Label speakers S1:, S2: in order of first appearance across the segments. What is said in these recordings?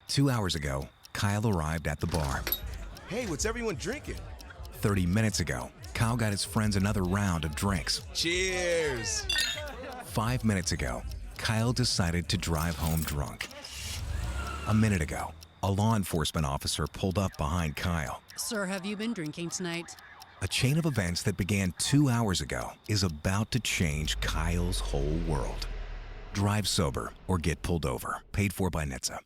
S1: 2 hours ago, Kyle arrived at the bar.
S2: Hey, what's everyone drinking?
S1: 30 minutes ago, Kyle got his friends another round of drinks.
S2: Cheers!
S1: 5 minutes ago, Kyle decided to drive home drunk. A minute ago, a law enforcement officer pulled up behind Kyle.
S3: Sir, have you been drinking tonight?
S1: A chain of events that began 2 hours ago is about to change Kyle's whole world. Drive sober or get pulled over. Paid for by NHTSA.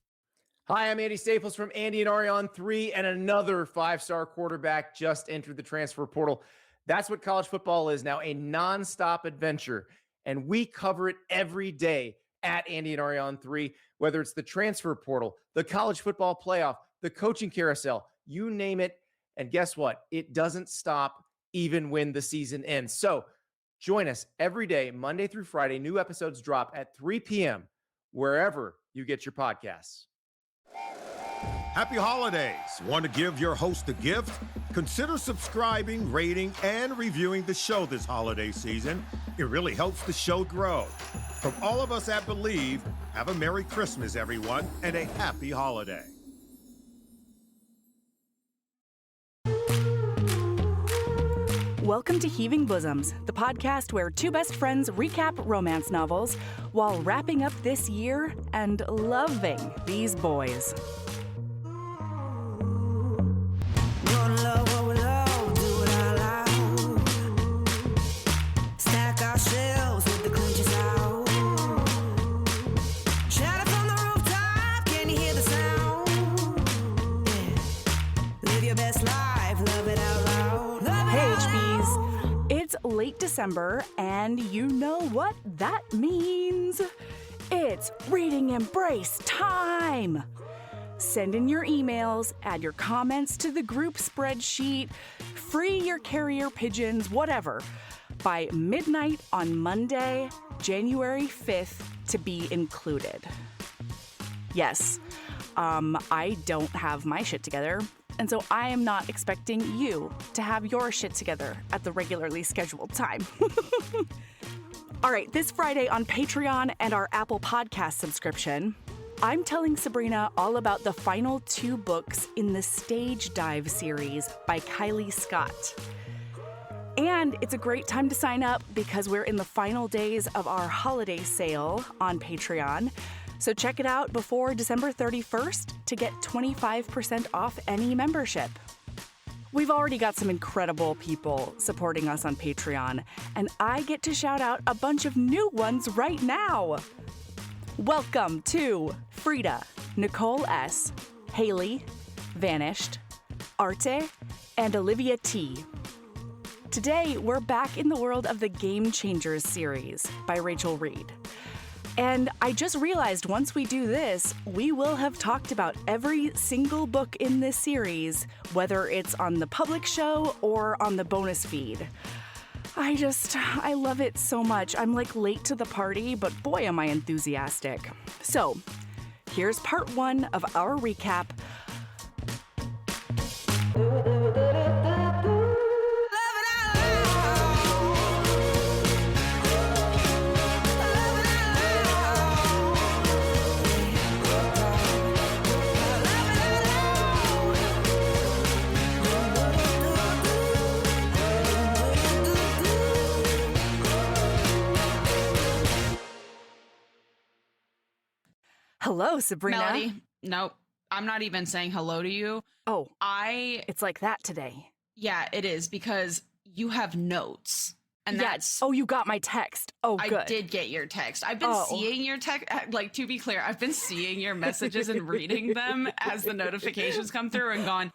S4: Hi, I'm Andy Staples from Andy and Ari on 3, and another five-star quarterback just entered the transfer portal. That's what college football is now, a nonstop adventure, and we cover it every day at Andy and Ari on 3, whether it's the transfer portal, the college football playoff, the coaching carousel, you name it. And guess what? It doesn't stop even when the season ends. So join us every day, Monday through Friday. New episodes drop at 3 p.m. wherever you get your podcasts.
S5: Happy holidays. Want to give your host a gift? Consider subscribing, rating, and reviewing the show this holiday season. It really helps the show grow. From all of us at Believe, have a Merry Christmas, everyone, and a happy holiday.
S6: Welcome to Heaving Bosoms, the podcast where two best friends recap romance novels while wrapping up this year and loving these boys. Late December, and you know what that means. It's reading embrace time. Send in your emails, add your comments to the group spreadsheet, free your carrier pigeons, whatever, by midnight on Monday, January 5th to be included. Yes, I don't have my shit together. And so I am not expecting you to have your shit together at the regularly scheduled time. All right, this Friday on Patreon and our Apple Podcast subscription, I'm telling Sabrina all about the final 2 books in the Stage Dive series by Kylie Scott. And it's a great time to sign up because we're in the final days of our holiday sale on Patreon. So check it out before December 31st to get 25% off any membership. We've already got some incredible people supporting us on Patreon, and I get to shout out a bunch of new ones right now. Welcome to Frida, Nicole S., Haley, Vanished, Arte, and Olivia T. Today, we're back in the world of the Game Changers series by Rachel Reid. And I just realized once we do this, we will have talked about every single book in this series, whether it's on the public show or on the bonus feed. I love it so much. I'm like late to the party, but boy, am I enthusiastic. So here's part 1 of our recap. Hello, Sabrina.
S7: Melody, nope. I'm not even saying hello to you.
S6: Oh, it's like that today.
S7: Yeah, it is because you have notes. And that's...
S6: Oh, you got my text. Oh, good.
S7: I did get your text. I've been seeing your text. Like, to be clear, I've been seeing your messages and reading them as the notifications come through and gone,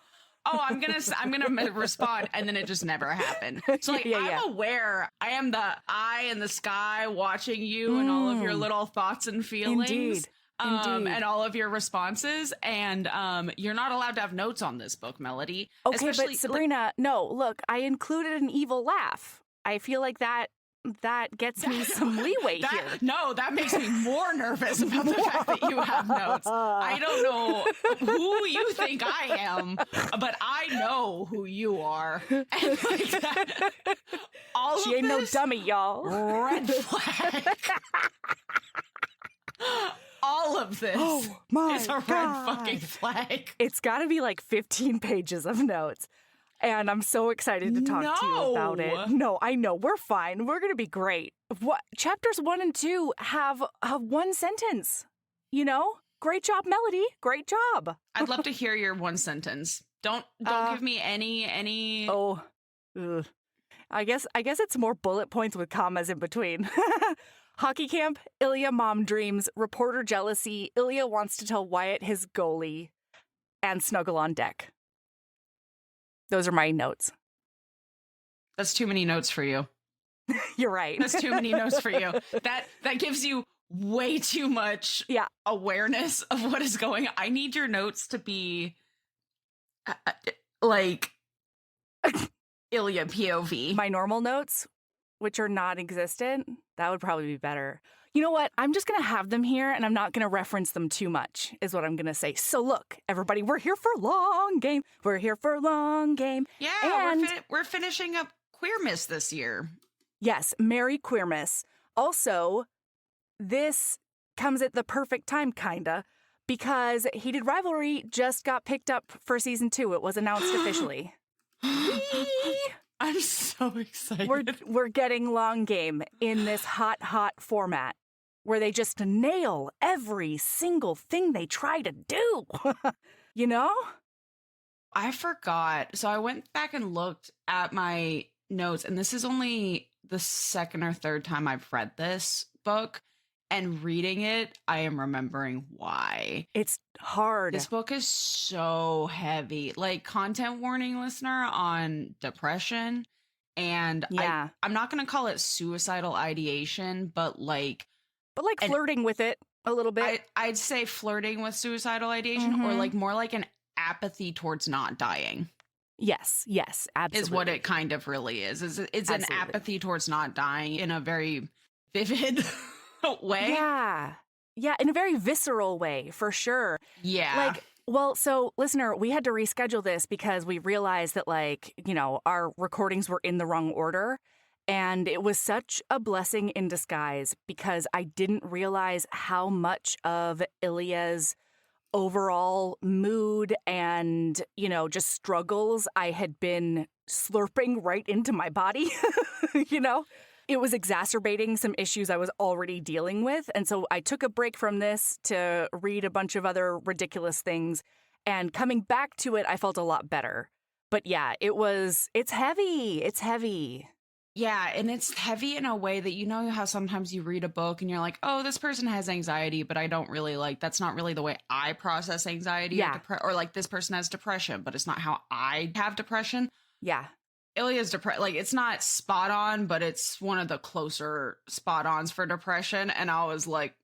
S7: oh, I'm gonna respond, and then it just never happened. So like, I'm aware. I am the eye in the sky watching you and all of your little thoughts and feelings.
S6: Indeed.
S7: And all of your responses, and you're not allowed to have notes on this book, Melody.
S6: Okay, but Sabrina, no, look, I included an evil laugh. I feel like that gets me some leeway here.
S7: No, that makes me more nervous about the fact that you have notes. I don't know who you think I am, but I know who you are. And like that,
S6: she ain't no dummy, y'all.
S7: Red flag. all of this is a red fucking flag.
S6: It's got to be like 15 pages of notes. And I'm so excited to talk to you about it. No, I know. We're fine. We're going to be great. What chapters 1 and 2 have one sentence, you know? Great job, Melody. Great job.
S7: I'd love to hear your one sentence. Don't give me any.
S6: Oh, ugh. I guess it's more bullet points with commas in between. Hockey camp, Ilya mom dreams, reporter jealousy, Ilya wants to tell Wyatt his goalie, and snuggle on deck. Those are my notes.
S7: That's too many notes for you.
S6: You're right.
S7: That's too many notes for you. That gives you way too much awareness of what is going on. I need your notes to be like Ilya POV.
S6: My normal notes, which are non-existent, that would probably be better. You know what? I'm just going to have them here, and I'm not going to reference them too much, is what I'm going to say. So look, everybody, we're here for long game. We're here for long game.
S7: Yeah,
S6: and
S7: we're finishing up Queermas this year.
S6: Yes, Merry Queermas. Also, this comes at the perfect time, kinda, because Heated Rivalry just got picked up for season 2. It was announced officially.
S7: I'm so excited.
S6: We're getting long game in this hot format where they just nail every single thing they try to do. You know?
S7: I forgot. So I went back and looked at my notes, and this is only the second or third time I've read this book. And reading it, I am remembering why.
S6: It's hard.
S7: This book is so heavy. Like, content warning, listener, on depression. And I'm not going to call it suicidal ideation, but like
S6: flirting with it a little bit.
S7: I'd say flirting with suicidal ideation, or like more like an apathy towards not dying.
S6: Yes, absolutely.
S7: Is what it kind of really is. It's an apathy towards not dying in a very vivid way.
S6: Yeah, in a very visceral way, for sure.
S7: Yeah.
S6: So listener, we had to reschedule this because we realized that our recordings were in the wrong order. And it was such a blessing in disguise because I didn't realize how much of Ilya's overall mood and, just struggles I had been slurping right into my body, It was exacerbating some issues I was already dealing with. And so I took a break from this to read a bunch of other ridiculous things. And coming back to it, I felt a lot better. But yeah, it's heavy. It's heavy.
S7: Yeah, and it's heavy in a way that, how sometimes you read a book and you're like, oh, this person has anxiety, but I don't really that's not really the way I process anxiety or like this person has depression, but it's not how I have depression.
S6: Yeah.
S7: Ilya's depressed. Like, it's not spot on, but it's one of the closer spot ons for depression. And I was like,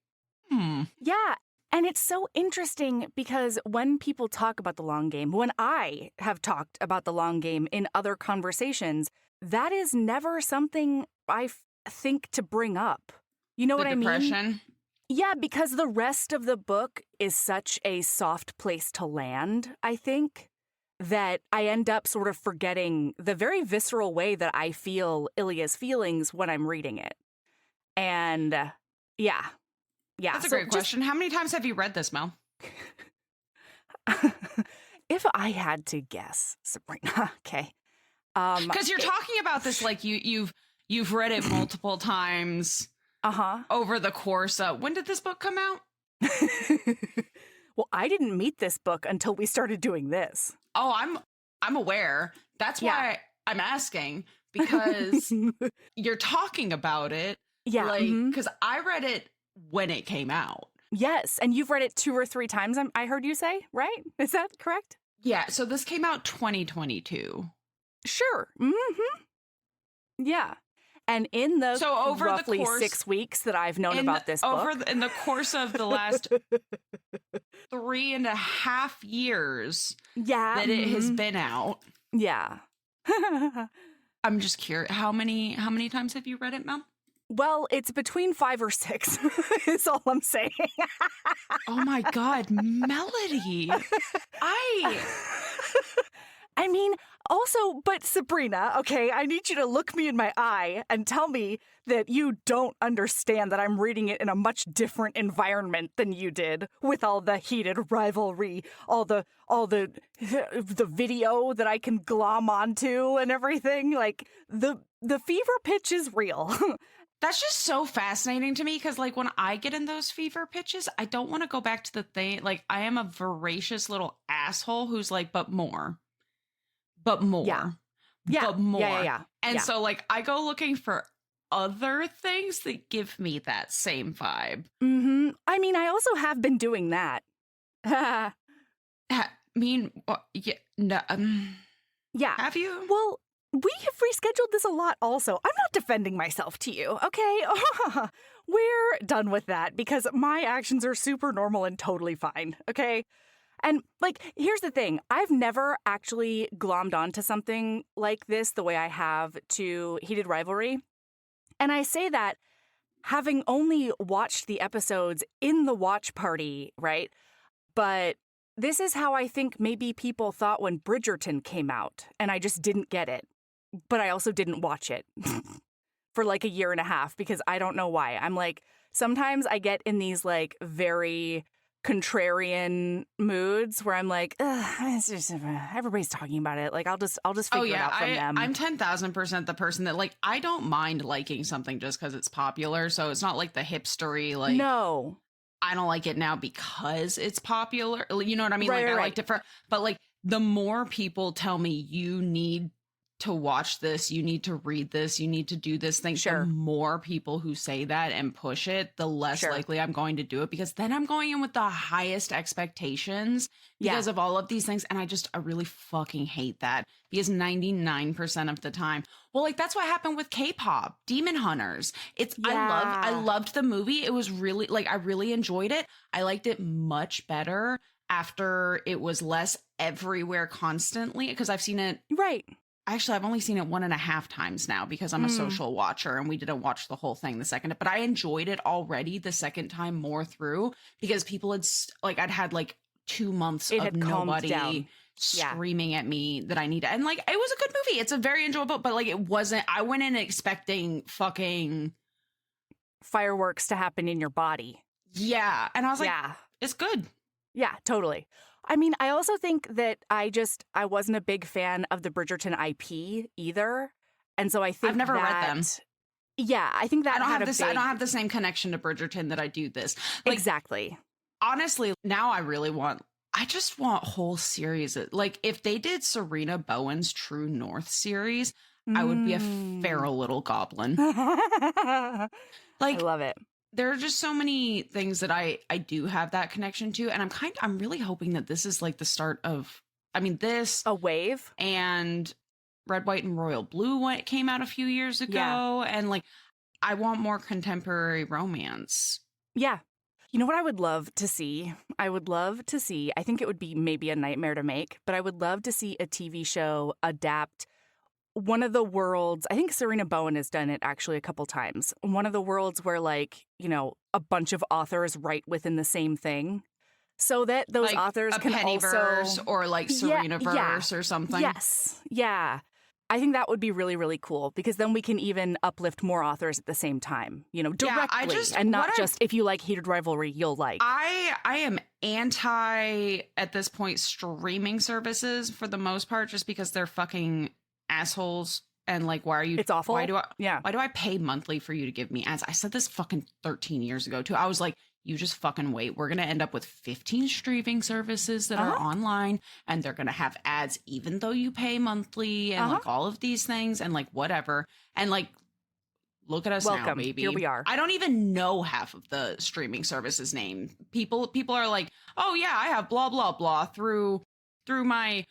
S6: Yeah. And it's so interesting because when people talk about the long game, when I have talked about the long game in other conversations, that is never something I think to bring up. You know what I mean?
S7: Depression?
S6: Yeah, because the rest of the book is such a soft place to land, I think, that I end up sort of forgetting the very visceral way that I feel Ilya's feelings when I'm reading it. And yeah.
S7: That's a great question. How many times have you read this, Mel?
S6: If I had to guess, Sabrina, okay.
S7: Because you're talking about this like you've read it multiple times. Over the course of when did this book come out?
S6: Well, I didn't meet this book until we started doing this.
S7: Oh, I'm aware. That's why I'm asking, because you're talking about it.
S6: Yeah.
S7: Because I read it when it came out.
S6: Yes. And you've read it 2 or 3 times, I heard you say, right? Is that correct?
S7: Yeah. So this came out 2022.
S6: Sure. Yeah. And in the
S7: over
S6: roughly
S7: the course,
S6: 6 weeks that I've known about this book.
S7: In the course of the last 3.5 years that it has been out.
S6: Yeah.
S7: I'm just curious, how many times have you read it, Mel?
S6: Well, it's between 5 or 6 is all I'm saying.
S7: Oh my God, Melody.
S6: I mean, also, but Sabrina, okay, I need you to look me in my eye and tell me that you don't understand that I'm reading it in a much different environment than you did, with all the heated rivalry, all the video that I can glom onto and everything. Like the fever pitch is real.
S7: That's just so fascinating to me because, like, when I get in those fever pitches, I don't want to go back to the thing. Like, I am a voracious little asshole who's like, but more. But more.
S6: Yeah.
S7: But more.
S6: Yeah.
S7: And so, like, I go looking for other things that give me that same vibe.
S6: Mm-hmm. I mean, I also have been doing that.
S7: Yeah. No,
S6: yeah.
S7: have you?
S6: Well, we have rescheduled this a lot also. I'm not defending myself to you, okay? We're done with that because my actions are super normal and totally fine, okay? And, like, here's the thing. I've never actually glommed onto something like this the way I have to Heated Rivalry. And I say that having only watched the episodes in the watch party, right? But this is how I think maybe people thought when Bridgerton came out, and I just didn't get it. But I also didn't watch it for like a year and a half because I don't know why. I'm like, sometimes I get in these like very contrarian moods where I'm like, it's just, everybody's talking about it. Like, I'll just figure it out from them.
S7: I'm 10,000% the person that, like, I don't mind liking something just because it's popular. So it's not like the hipstery, like,
S6: no,
S7: I don't like it now because it's popular. You know what I mean?
S6: Right,
S7: like, I
S6: right.
S7: liked it but like, the more people tell me you need to watch this, you need to read this, you need to do this thing.
S6: Sure.
S7: The more people who say that and push it, the less likely I'm going to do it because then I'm going in with the highest expectations because of all of these things. And I really fucking hate that because 99% of the time, well, like that's what happened with K-pop, Demon Hunters. I loved the movie. It was really like, I really enjoyed it. I liked it much better after it was less everywhere constantly because I've seen it.
S6: Right.
S7: Actually, I've only seen it 1.5 times now because I'm a social watcher and we didn't watch the whole thing the second. But I enjoyed it already the second time more through because people had like I'd had like 2 months of nobody screaming at me that I needed. And like it was a good movie. It's a very enjoyable, but like it wasn't. I went in expecting fucking
S6: fireworks to happen in your body.
S7: Yeah, and I was like, it's good.
S6: Yeah, totally. I mean, I also think that I wasn't a big fan of the Bridgerton IP either. And so I think
S7: I've never read them.
S6: Yeah, I think that
S7: I don't have the same connection to Bridgerton that I do this. Like,
S6: exactly.
S7: Honestly, now I just want whole series. Like if they did Serena Bowen's True North series, I would be a feral little goblin.
S6: Like, I love it.
S7: There are just so many things that I do have that connection to. And I'm really hoping that this is like the start of, this.
S6: A wave.
S7: And Red, White, and Royal Blue when it came out a few years ago. Yeah. And like, I want more contemporary romance.
S6: Yeah. You know what I would love to see? I think it would be maybe a nightmare to make, but I would love to see a TV show adapt one of the worlds. I think Serena Bowen has done it actually a couple times. One of the worlds where like, you know, a bunch of authors write within the same thing so that those
S7: like
S6: authors can
S7: Pennyverse
S6: also
S7: or like Serenaverse or something.
S6: Yes. Yeah. I think that would be really, really cool because then we can even uplift more authors at the same time, you know, directly and not just if you like Heated Rivalry, you'll like.
S7: I am anti at this point streaming services for the most part, just because they're fucking assholes. And like, why are you?
S6: It's awful.
S7: Why do I pay monthly for you to give me ads? I said this fucking 13 years ago too. I was like, you just fucking wait. We're going to end up with 15 streaming services that are online and they're going to have ads even though you pay monthly and like all of these things and like whatever. And like, look at us now, baby.
S6: Here we are.
S7: I don't even know half of the streaming services name. People are like, oh yeah, I have blah, blah, blah through my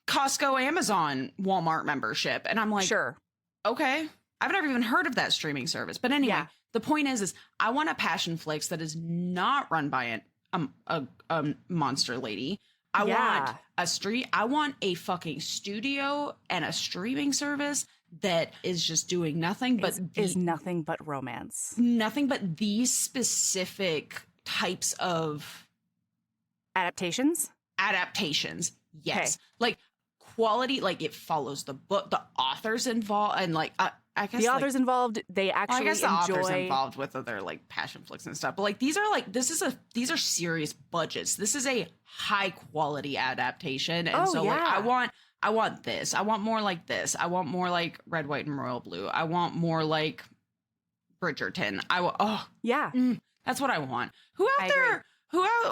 S7: Costco, Amazon, Walmart membership. And I'm like,
S6: sure.
S7: Okay. I've never even heard of that streaming service. But anyway, the point is I want a Passion Flix that is not run by a monster lady. I want a fucking studio and a streaming service that is just doing nothing but
S6: is nothing but romance.
S7: Nothing but these specific types of
S6: adaptations.
S7: Yes. Okay. Like quality, like it follows the book, the authors involved, and like I guess
S6: the authors involved, they actually
S7: I guess the
S6: enjoy
S7: authors involved with other like passion flicks and stuff. But like these are serious budgets. This is a high quality adaptation, and like I want this. I want more like this. I want more like Red, White, and Royal Blue. I want more like Bridgerton. That's what I want. Who out there?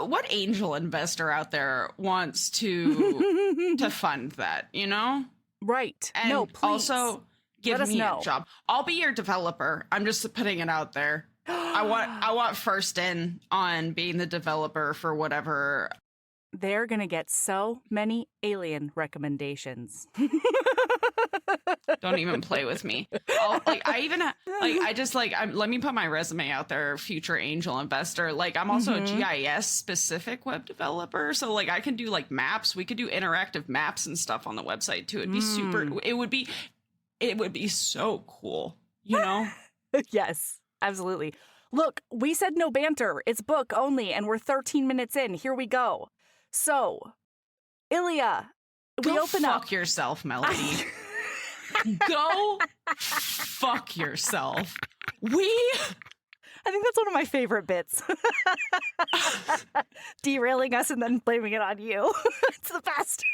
S7: What angel investor out there wants to fund that? You know,
S6: right?
S7: And
S6: no, please.
S7: Also, give me a job. I'll be your developer. I'm just putting it out there. I want first in on being the developer for whatever.
S6: They're gonna get so many Alien recommendations.
S7: Don't even play with me. Let me put my resume out there, future angel investor. Like I'm also a GIS specific web developer. So like I can do like maps. We could do interactive maps and stuff on the website too. It'd be it would be so cool, you know?
S6: Yes, absolutely. Look, we said no banter. It's book only, and we're 13 minutes in. Here we go. So, Ilya, we open up.
S7: Go fuck yourself, Melody. Go fuck yourself.
S6: I think that's one of my favorite bits. Derailing us and then blaming it on you. It's the best.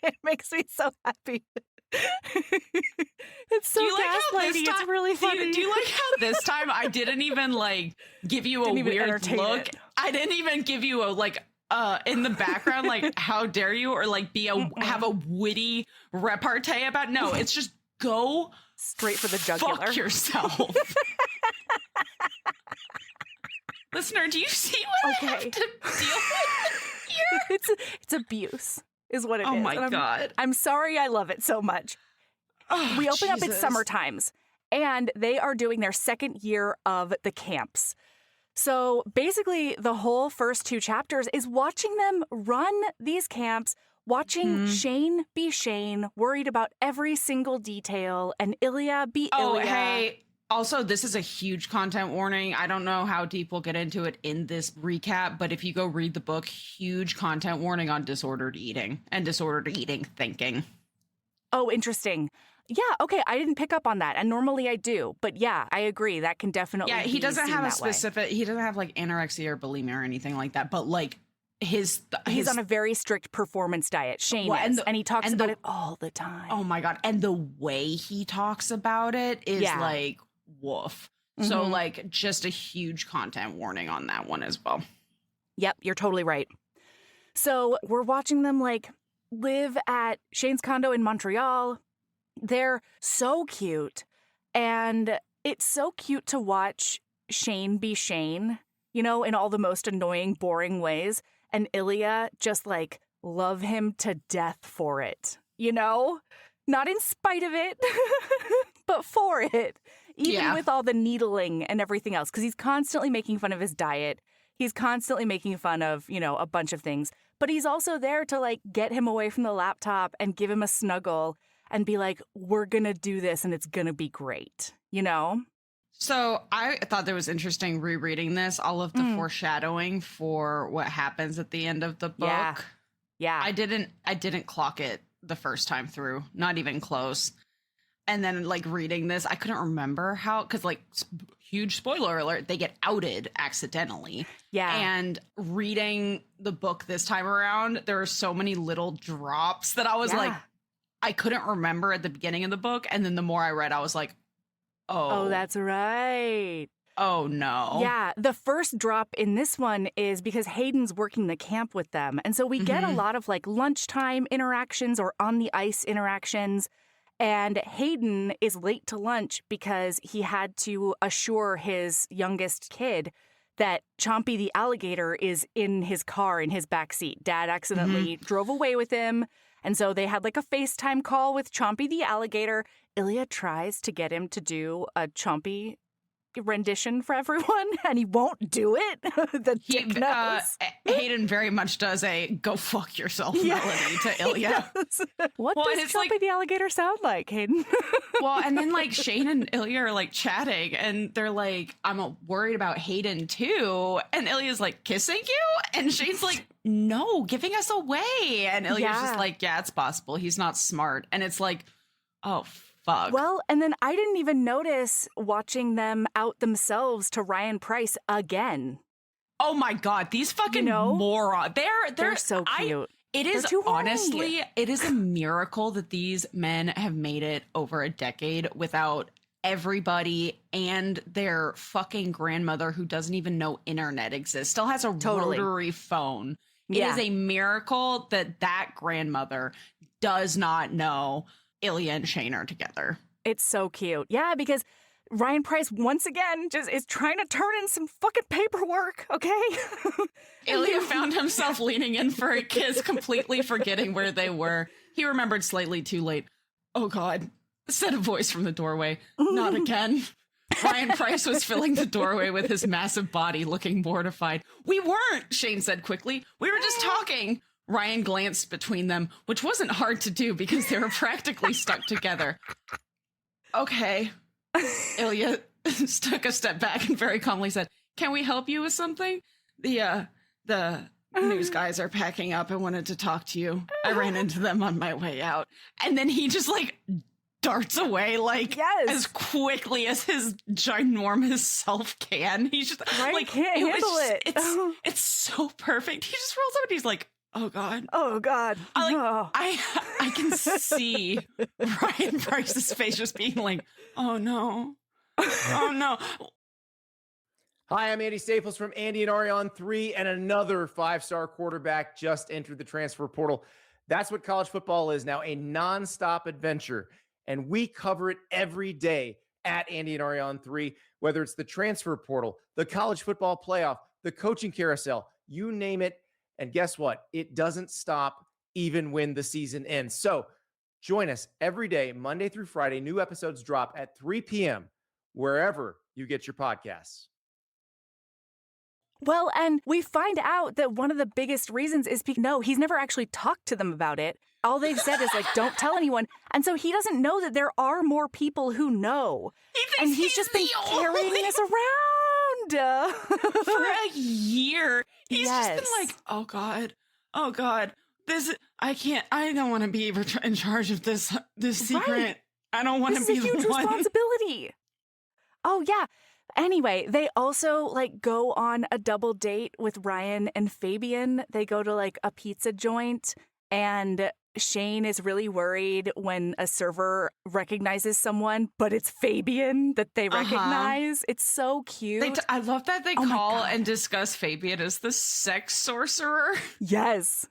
S6: It makes me so happy. It's so gaslighty. It's really funny.
S7: Do you like how this time I didn't even like give you a weird look? I didn't even give you a like in the background like how dare you or like have a witty repartee about. No, it's just go
S6: straight for the jugular.
S7: Fuck yourself. Listener, do you see what I have to deal with here?
S6: It's abuse. Is what it is.
S7: Oh my God.
S6: I'm sorry I love it so much. We open up at summer times, and they are doing their second year of the camps. So basically, the whole first 2 chapters is watching them run these camps, watching Shane be Shane, worried about every single detail, and Ilya be Ilya.
S7: Oh, hey. Also, this is a huge content warning. I don't know how deep we'll get into it in this recap, but if you go read the book, huge content warning on disordered eating and disordered eating thinking.
S6: Oh, interesting. Yeah, okay, I didn't pick up on that, and normally I do, but yeah, I agree. That can definitely be
S7: he doesn't have a
S6: specific.
S7: he doesn't have like anorexia or bulimia or anything like that, but like he's
S6: on a very strict performance diet. Shane is, and he talks about it all the time.
S7: Oh my God, and the way he talks about it is like woof. So like just a huge content warning on that one as well.
S6: Yep, you're totally right. So we're watching them like live at Shane's condo in Montreal. They're so cute. And it's so cute to watch Shane be Shane, you know, in all the most annoying, boring ways. And Ilya just like love him to death for it, you know? Not in spite of it, but for it. Even with all the needling and everything else, because he's constantly making fun of his diet. He's constantly making fun of, you know, a bunch of things. But he's also there to, like, get him away from the laptop and give him a snuggle and be like, we're going to do this and it's going to be great, you know?
S7: So I thought that was interesting rereading this, all of the foreshadowing for what happens at the end of the book.
S6: Yeah.
S7: I didn't clock it the first time through, not even close. And then, like, reading this, I couldn't remember how, because, like, huge spoiler alert, they get outed accidentally.
S6: Yeah.
S7: And reading the book this time around, there are so many little drops that I was like, I couldn't remember at the beginning of the book. And then the more I read, I was like, oh,
S6: that's right.
S7: Oh, no.
S6: Yeah. The first drop in this one is because Hayden's working the camp with them. And so we get a lot of, like, lunchtime interactions or on the ice interactions. And Hayden is late to lunch because he had to assure his youngest kid that Chompy the alligator is in his car in his backseat. Dad accidentally drove away with him. And so they had like a FaceTime call with Chompy the alligator. Ilya tries to get him to do a Chompy rendition for everyone, and he won't do it. The dick knows.
S7: Hayden very much does a "go fuck yourself" melody to Ilya.
S6: Yes. What does Choppy the alligator sound like, Hayden?
S7: Well, and then like Shane and Ilya are like chatting, and they're like, "I'm worried about Hayden too," and Ilya's like, "Kissing you?" And Shane's like, "No, giving us away." And Ilya's just like, "Yeah, it's possible. He's not smart." And it's like, oh. Fuck.
S6: Well, and then I didn't even notice watching them out themselves to Ryan Price again.
S7: Oh my God, these fucking morons. They're so
S6: cute.
S7: It is honestly, it is a miracle that these men have made it over a decade without everybody and their fucking grandmother who doesn't even know internet exists, still has a rotary phone. It is a miracle that grandmother does not know Ilya and Shane are together.
S6: It's so cute. Yeah, because Ryan Price, once again, just is trying to turn in some fucking paperwork, okay?
S7: Ilya found himself leaning in for a kiss, completely forgetting where they were. He remembered slightly too late. Oh, God. Said a voice from the doorway. Not again. Ryan Price was filling the doorway with his massive body, looking mortified. We weren't, Shane said quickly. We were just talking. Ryan glanced between them, which wasn't hard to do because they were practically stuck together. Okay. Ilya took a step back and very calmly said, "Can we help you with something? The news guys are packing up. I wanted to talk to you. I ran into them on my way out." And then he just like darts away as quickly as his ginormous self can. He's just
S6: Ryan can't handle it.
S7: It's so perfect. He just rolls up and he's like, "Oh God.
S6: Oh God."
S7: I can see Ryan Price's face just being like, "Oh no. Oh no."
S4: Hi, I'm Andy Staples from Andy and Ari on 3, and another 5-star quarterback just entered the transfer portal. That's what college football is now, a nonstop adventure. And we cover it every day at Andy and Ari on 3, whether it's the transfer portal, the college football playoff, the coaching carousel, you name it. And guess what? It doesn't stop even when the season ends. So join us every day, Monday through Friday. New episodes drop at 3 p.m. wherever you get your podcasts.
S6: Well, and we find out that one of the biggest reasons is he's never actually talked to them about it. All they've said is don't tell anyone. And so he doesn't know that there are more people who know. And he's just been carrying this around.
S7: For a year. He's just been like, oh God, I don't want to be in charge of this secret. Right. I don't want to be the one.
S6: This is a huge responsibility. Oh yeah. Anyway, they also go on a double date with Ryan and Fabian. They go to a pizza joint, and Shane is really worried when a server recognizes someone, but it's Fabian that they recognize. It's so cute.
S7: I love that they call and discuss Fabian as the sex sorcerer.
S6: Yes.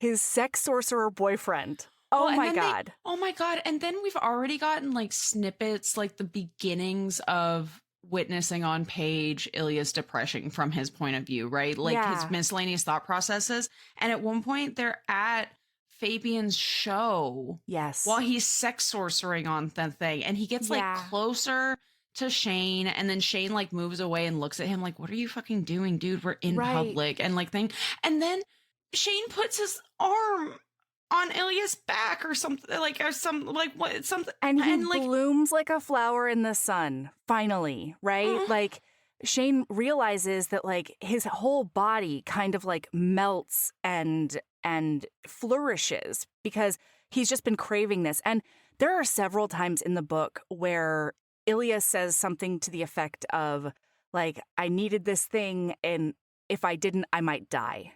S6: His sex sorcerer boyfriend. Oh my God.
S7: Oh my God. And then we've already gotten snippets, the beginnings of witnessing on page Ilya's depression from his point of view, right? His miscellaneous thought processes. And at one point they're at Fabian's show.
S6: Yes.
S7: While he's sex sorcering on the thing. And he gets closer to Shane. And then Shane moves away and looks at him like, "What are you fucking doing, dude? We're in public." And thing. And then Shane puts his arm on Ilya's back or something, something.
S6: And he blooms like a flower in the sun, finally, right? Shane realizes that his whole body kind of melts and flourishes because he's just been craving this. And there are several times in the book where Ilya says something to the effect of "I needed this thing, and if I didn't, I might die."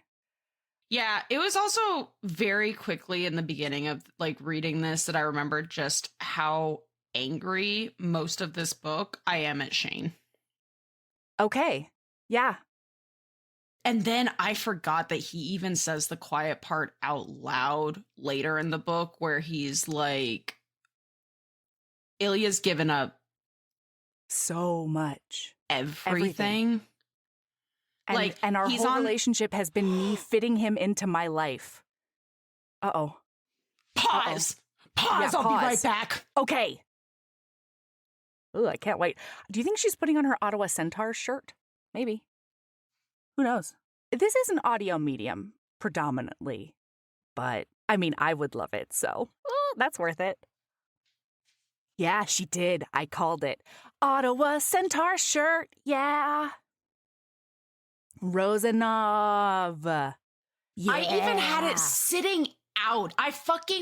S7: Yeah, it was also very quickly in the beginning of reading this that I remembered just how angry most of this book I am at Shane.
S6: Okay. Yeah.
S7: And then I forgot that he even says the quiet part out loud later in the book where he's like, Ilya's given up
S6: so much.
S7: Everything.
S6: And our whole relationship has been me fitting him into my life. Uh-oh.
S7: Pause. Yeah,
S6: I'll
S7: be right back.
S6: Okay. Ooh, I can't wait. Do you think she's putting on her Ottawa Centaurs shirt? Maybe. Who knows? This is an audio medium, predominantly. But, I mean, I would love it, so that's worth it. Yeah, she did. I called it. Ottawa Centaur shirt, yeah. Rosanov. Yeah.
S7: I even had it sitting out.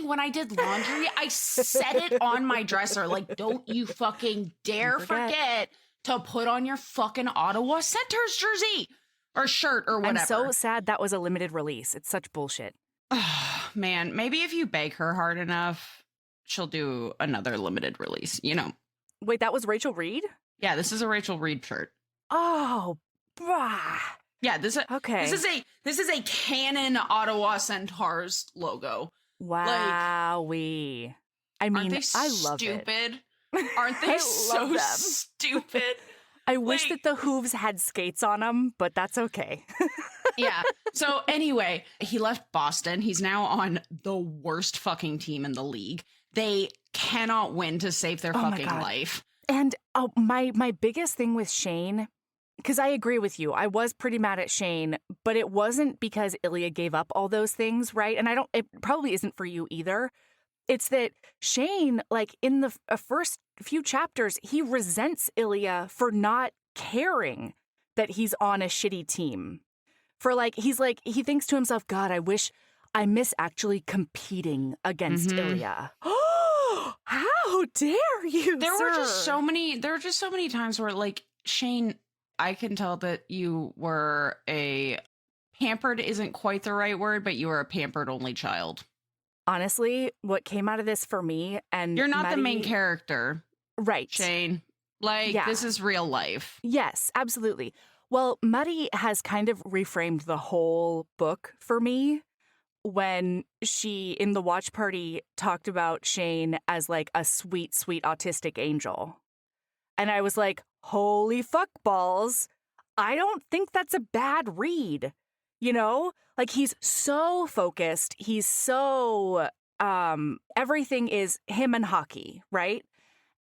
S7: When I did laundry, I set it on my dresser. Like, don't you fucking dare forget to put on your fucking Ottawa Centaurs jersey or shirt or whatever.
S6: I'm so sad that was a limited release. It's such bullshit.
S7: Man, maybe if you beg her hard enough, she'll do another limited release, you know.
S6: Wait, that was Rachel Reid?
S7: Yeah, this is a Rachel Reid shirt.
S6: Oh, bah.
S7: Yeah, this is a canon Ottawa Centaurs logo.
S6: Wowee. I mean, I love
S7: stupid? Aren't they so stupid?
S6: I wish that the hooves had skates on them, but that's okay.
S7: Yeah. So anyway, he left Boston. He's now on the worst fucking team in the league. They cannot win to save their fucking life.
S6: And my biggest thing with Shane, because I agree with you, I was pretty mad at Shane, but it wasn't because Ilya gave up all those things, right? And it probably isn't for you either. It's that Shane, like in the first few chapters, he resents Ilya for not caring that he's on a shitty team. He thinks to himself, God, I miss actually competing against Ilya. Oh, how dare you,
S7: There were just so many times where, like, Shane, I can tell that you were pampered isn't quite the right word, but you were a pampered only child.
S6: Honestly, what came out of this for me, and
S7: you're not
S6: Maddie,
S7: the main character.
S6: Right.
S7: Shane. This is real life.
S6: Yes, absolutely. Well, Muddy has kind of reframed the whole book for me when she, in the watch party, talked about Shane as like a sweet, sweet autistic angel. And I was like, holy fuck balls. I don't think that's a bad read. You know, like he's so focused. He's so, everything is him and hockey, right?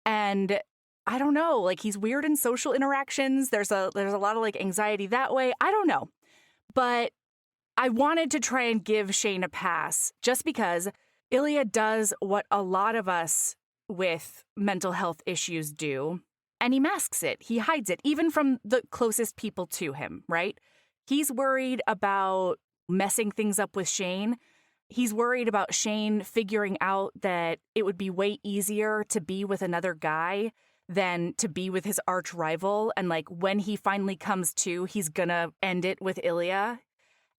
S6: And I don't know, like he's weird in social interactions. There's a lot of like anxiety that way. I don't know. But I wanted to try and give Shane a pass just because Ilya does what a lot of us with mental health issues do. And he masks it. He hides it, even from the closest people to him, right? He's worried about messing things up with Shane. He's worried about Shane figuring out that it would be way easier to be with another guy than to be with his arch rival. And like when he finally comes to, he's gonna end it with Ilya.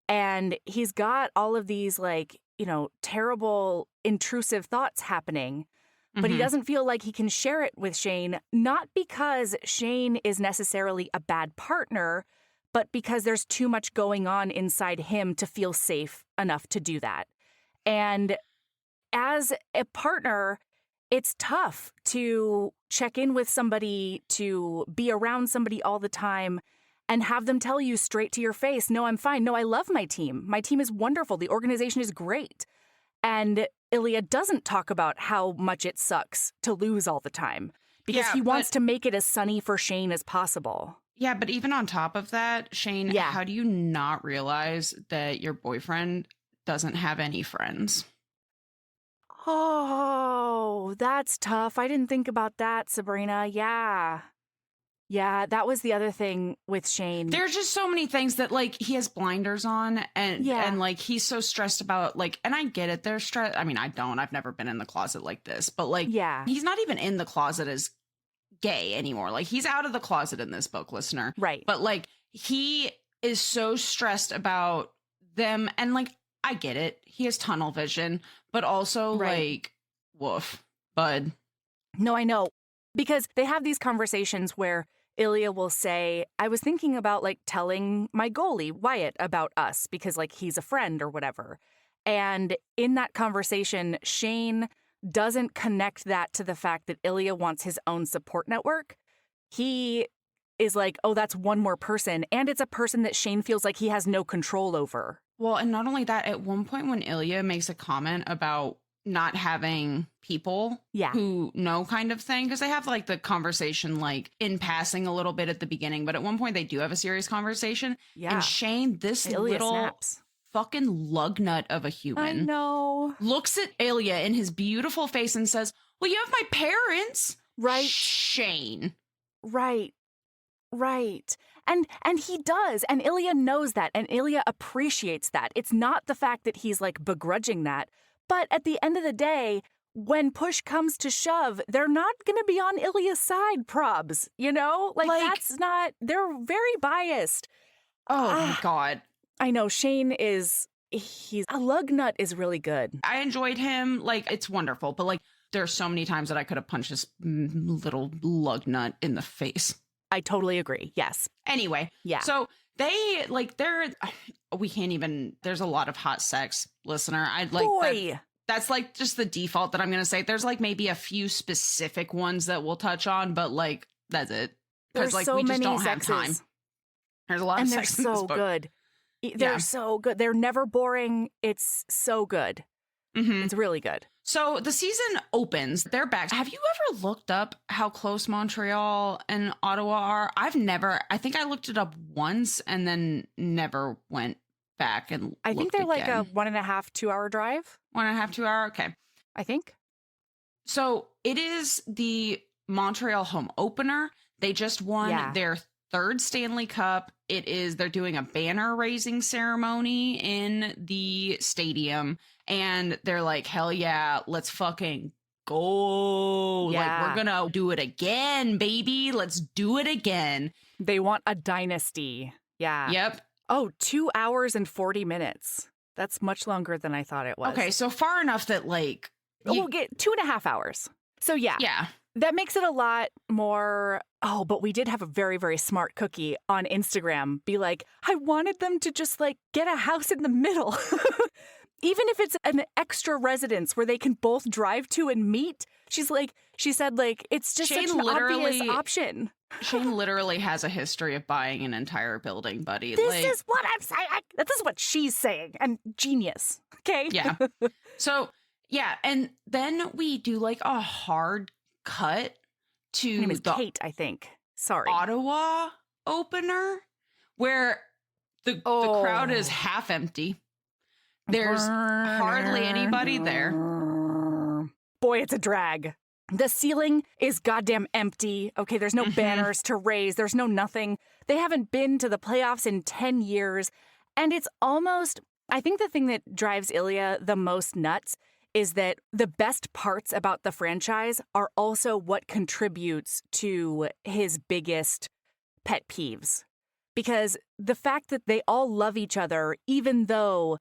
S6: And he's got all of these like, you know, terrible, intrusive thoughts happening. But he doesn't feel like he can share it with Shane, not because Shane is necessarily a bad partner, but because there's too much going on inside him to feel safe enough to do that. And as a partner, it's tough to check in with somebody, to be around somebody all the time and have them tell you straight to your face, no, I'm fine. No, I love my team. My team is wonderful. The organization is great. And Ilya doesn't talk about how much it sucks to lose all the time because he wants to make it as sunny for Shane as possible.
S7: Yeah, but even on top of that, Shane, how do you not realize that your boyfriend doesn't have any friends?
S6: Oh, that's tough. I didn't think about that, Sabrina. Yeah, that was the other thing with Shane.
S7: There's just so many things that, like, he has blinders on and like, he's so stressed about, like, and I get it. They're stressed. I mean, I've never been in the closet like this, but, like, he's not even in the closet as gay anymore. Like, he's out of the closet in this book, listener.
S6: Right.
S7: But, like, he is so stressed about them. And, like, I get it. He has tunnel vision, but also, like, woof, bud.
S6: No, I know. Because they have these conversations where Ilya will say, I was thinking about like telling my goalie, Wyatt, about us because like he's a friend or whatever. And in that conversation, Shane doesn't connect that to the fact that Ilya wants his own support network. He is like, oh, that's one more person. And it's a person that Shane feels like he has no control over.
S7: Well, and not only that, at one point when Ilya makes a comment about not having people who know kind of thing, because they have like the conversation like in passing a little bit at the beginning, but at one point they do have a serious conversation. And Shane, this little fucking lug nut of a human,
S6: I know,
S7: looks at Ilya in his beautiful face and says, well, you have my parents,
S6: right?
S7: Shane,
S6: right. And he does, and Ilya knows that, and Ilya appreciates that. It's not the fact that he's like begrudging that, but at the end of the day, when push comes to shove, they're not going to be on Ilya's side, probs, you know? Like that's not, they're very biased.
S7: Oh my God.
S6: I know, Shane is, a lug nut is really good.
S7: I enjoyed him, like, it's wonderful, but like, there's so many times that I could have punched this little lug nut in the face.
S6: I totally agree, yes.
S7: Anyway, so they, like, we can't even, there's a lot of hot sex, listener. I'd like, that's like just the default that I'm going to say. There's like maybe a few specific ones that we'll touch on, but like, that's it. Because like,
S6: so
S7: we just
S6: many
S7: don't
S6: sexes.
S7: have time. There's a lot of sex in this book.
S6: Good. They're so good. They're never boring. It's so good. It's really good.
S7: So the season opens, they're back. Have you ever looked up how close Montreal and Ottawa are? I think I looked it up once and then never went back and
S6: I think they're like a 1.5, 2 hour drive.
S7: 1.5, 2 hour. Okay.
S6: I think.
S7: So it is the Montreal home opener. They just won their third Stanley Cup. They're doing a banner raising ceremony in the stadium. And they're like, hell yeah, let's fucking go. Like, we're going to do it again, baby. Let's do it again.
S6: They want a dynasty. Yeah.
S7: Yep.
S6: Oh, 2 hours and 40 minutes. That's much longer than I thought it was.
S7: Okay, so far enough that, like...
S6: We'll get 2.5 hours. So, yeah.
S7: Yeah.
S6: That makes it a lot more... Oh, but we did have a very, very smart cookie on Instagram be like, I wanted them to just, like, get a house in the middle. Even if it's an extra residence where they can both drive to and meet. She said, like, it's just such an obvious option.
S7: Shane literally has a history of buying an entire building, buddy.
S6: This is what I'm saying. This is what she's saying. And genius. Okay?
S7: Yeah. So, yeah. And then we do, like, a hard cut to
S6: Her name is Kate, I think. Sorry.
S7: Ottawa opener, where the crowd is half empty. There's hardly anybody there.
S6: Boy, it's a drag. The ceiling is goddamn empty. Okay, there's no banners to raise. There's no nothing. They haven't been to the playoffs in 10 years. And it's almost, I think the thing that drives Ilya the most nuts is that the best parts about the franchise are also what contributes to his biggest pet peeves. Because the fact that they all love each other, even though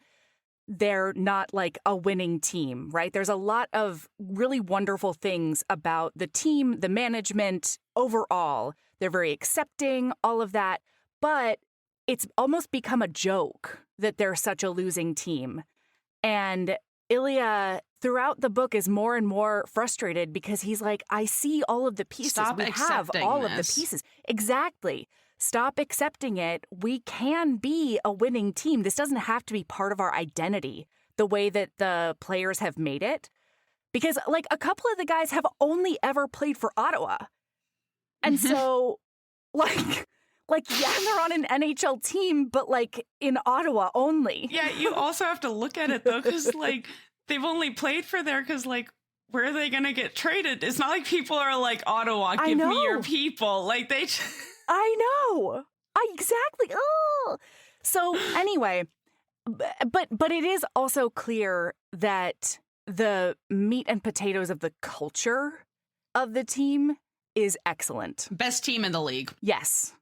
S6: they're not like a winning team, right? There's a lot of really wonderful things about the team, the management overall. They're very accepting, all of that. But it's almost become a joke that they're such a losing team. And Ilya, throughout the book, is more and more frustrated because he's like, I see all of the pieces.
S7: Stop
S6: we have all of the pieces. Exactly. Stop accepting it. We can be a winning team. This doesn't have to be part of our identity the way that the players have made it. Because, like, a couple of the guys have only ever played for Ottawa. And so, like, yeah, they're on an NHL team, but, like, in Ottawa only.
S7: Yeah, you also have to look at it, though, because, like, they've only played for there because, like, where are they going to get traded? It's not like people are like, Ottawa, give me your people. Like, they...
S6: I know. Exactly. Oh. So anyway, but it is also clear that the meat and potatoes of the culture of the team is excellent.
S7: Best team in the league.
S6: Yes.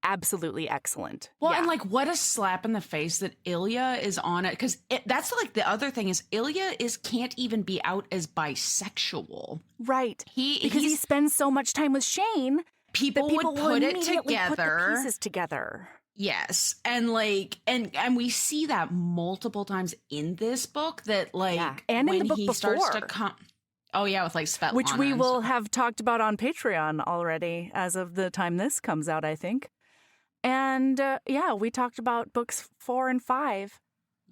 S6: Absolutely excellent.
S7: Well, and like, what a slap in the face that Ilya is on it. Because that's like the other thing is Ilya can't even be out as bisexual.
S6: Right. Because he spends so much time with Shane.
S7: People would put it together.
S6: Put the pieces together.
S7: Yes. And like, and we see that multiple times in this book that like,
S6: and
S7: when
S6: in the book
S7: he
S6: before.
S7: starts to come. Oh, yeah, with like Svetlana.
S6: Which we will have talked about on Patreon already as of the time this comes out, I think. And we talked about books 4 and 5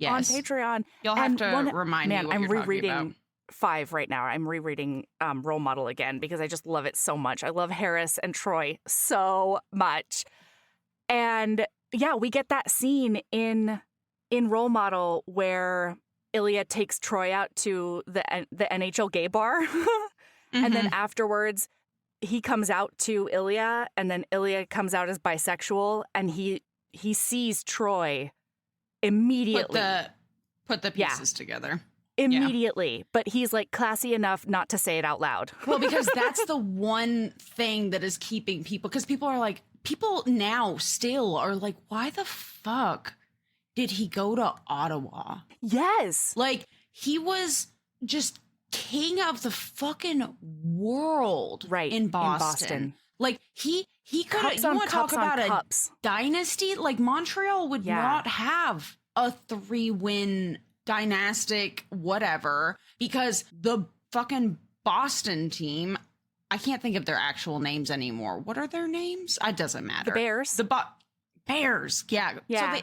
S6: on Patreon.
S7: You'll have to remind me what
S6: I'm
S7: you're
S6: rereading.
S7: talking about.
S6: 5 right now. I'm rereading Role Model again because I just love it so much. I love Harris and Troy so much. And yeah, we get that scene in Role Model where Ilya takes Troy out to the NHL gay bar. And then afterwards, he comes out to Ilya, and then Ilya comes out as bisexual, and he sees Troy immediately.
S7: Put the pieces together.
S6: Immediately. But he's like classy enough not to say it out loud.
S7: Well, because that's the one thing that is keeping people, because people now still are like, why the fuck did he go to Ottawa?
S6: Yes.
S7: Like, he was just king of the fucking world in Boston. Like, he could have, you want to talk about a dynasty? Like, Montreal would not have a 3-win dynastic whatever, because the fucking Boston team, I can't think of their actual names anymore. What are their names? It doesn't matter.
S6: The Bears.
S7: Bears. Yeah. So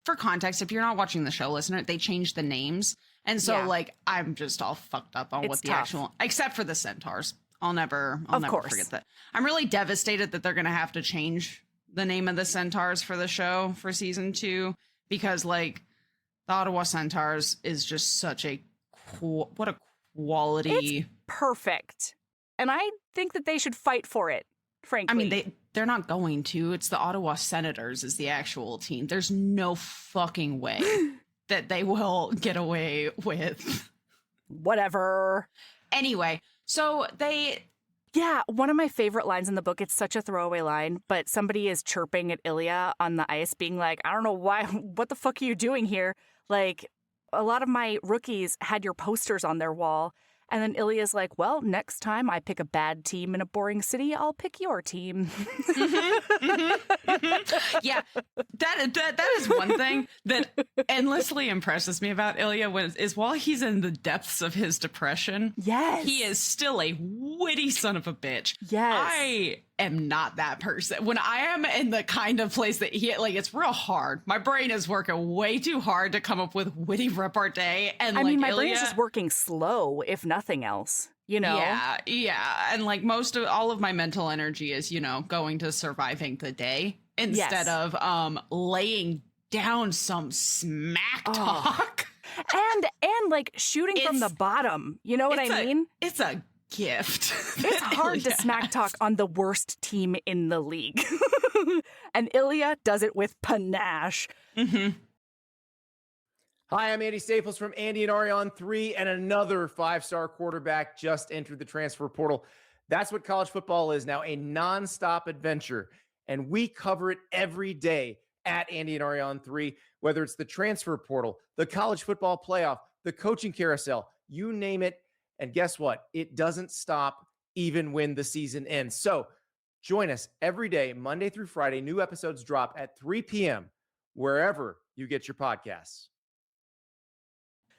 S7: for context, if you're not watching the show, listener, they changed the names. And so like, I'm just all fucked up on what the actual, except for the Centaurs. I'll never forget that. I'm really devastated that they're going to have to change the name of the Centaurs for the show for season 2, because like the Ottawa Centaurs is just such a what a quality.
S6: It's perfect. And I think that they should fight for it, frankly.
S7: I mean, they're not going to. It's the Ottawa Senators is the actual team. There's no fucking way that they will get away with
S6: whatever.
S7: Anyway, so
S6: yeah, one of my favorite lines in the book, it's such a throwaway line, but somebody is chirping at Ilya on the ice, being like, I don't know why, what the fuck are you doing here? Like, a lot of my rookies had your posters on their wall. And then Ilya's like, well, next time I pick a bad team in a boring city, I'll pick your team.
S7: Yeah, that is one thing that endlessly impresses me about Ilya is while he's in the depths of his depression, he is still a witty son of a bitch.
S6: Yes.
S7: I am not that person. When I am in the kind of place that it's real hard. My brain is working way too hard to come up with witty repartee. And
S6: I mean, my brain is just working slow, if nothing else, you know?
S7: Yeah. And like all of my mental energy is, going to surviving the day instead of laying down some smack talk.
S6: And like shooting from the bottom. You know what I mean?
S7: It's a gift.
S6: It's hard to smack talk on the worst team in the league. And Ilya does it with panache.
S4: Hi, I'm Andy Staples from Andy and Ari on 3, and another 5-star quarterback just entered the transfer portal. That's what college football is now, a nonstop adventure. And we cover it every day at Andy and Ari on 3, whether it's the transfer portal, the college football playoff, the coaching carousel, you name it. And guess what? It doesn't stop even when the season ends. So join us every day, Monday through Friday. New episodes drop at 3 p.m. wherever you get your podcasts.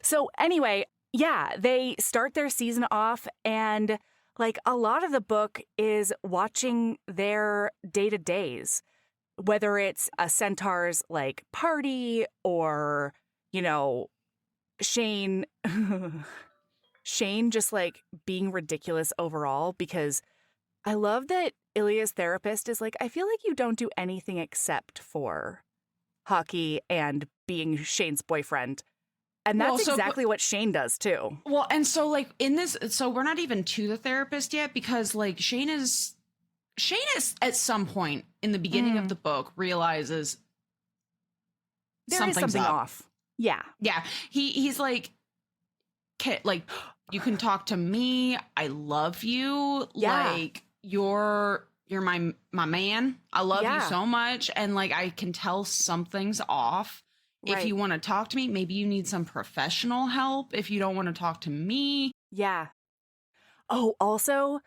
S6: So anyway, yeah, they start their season off, and like a lot of the book is watching their day-to-days, whether it's a Centaur's like party or, Shane just like being ridiculous overall, because I love that Ilya's therapist is like, I feel like you don't do anything except for hockey and being Shane's boyfriend. And that's exactly what Shane does too.
S7: Well, and so like in this, so we're not even to the therapist yet, because like Shane is at some point in the beginning of the book realizes
S6: there is something off. Yeah.
S7: Yeah. He's like, you can talk to me. I love you.
S6: Yeah.
S7: Like you're my man. I love you so much. And like, I can tell something's off. Right. If you want to talk to me, maybe you need some professional help. If you don't want to talk to me.
S6: Yeah. Oh, also,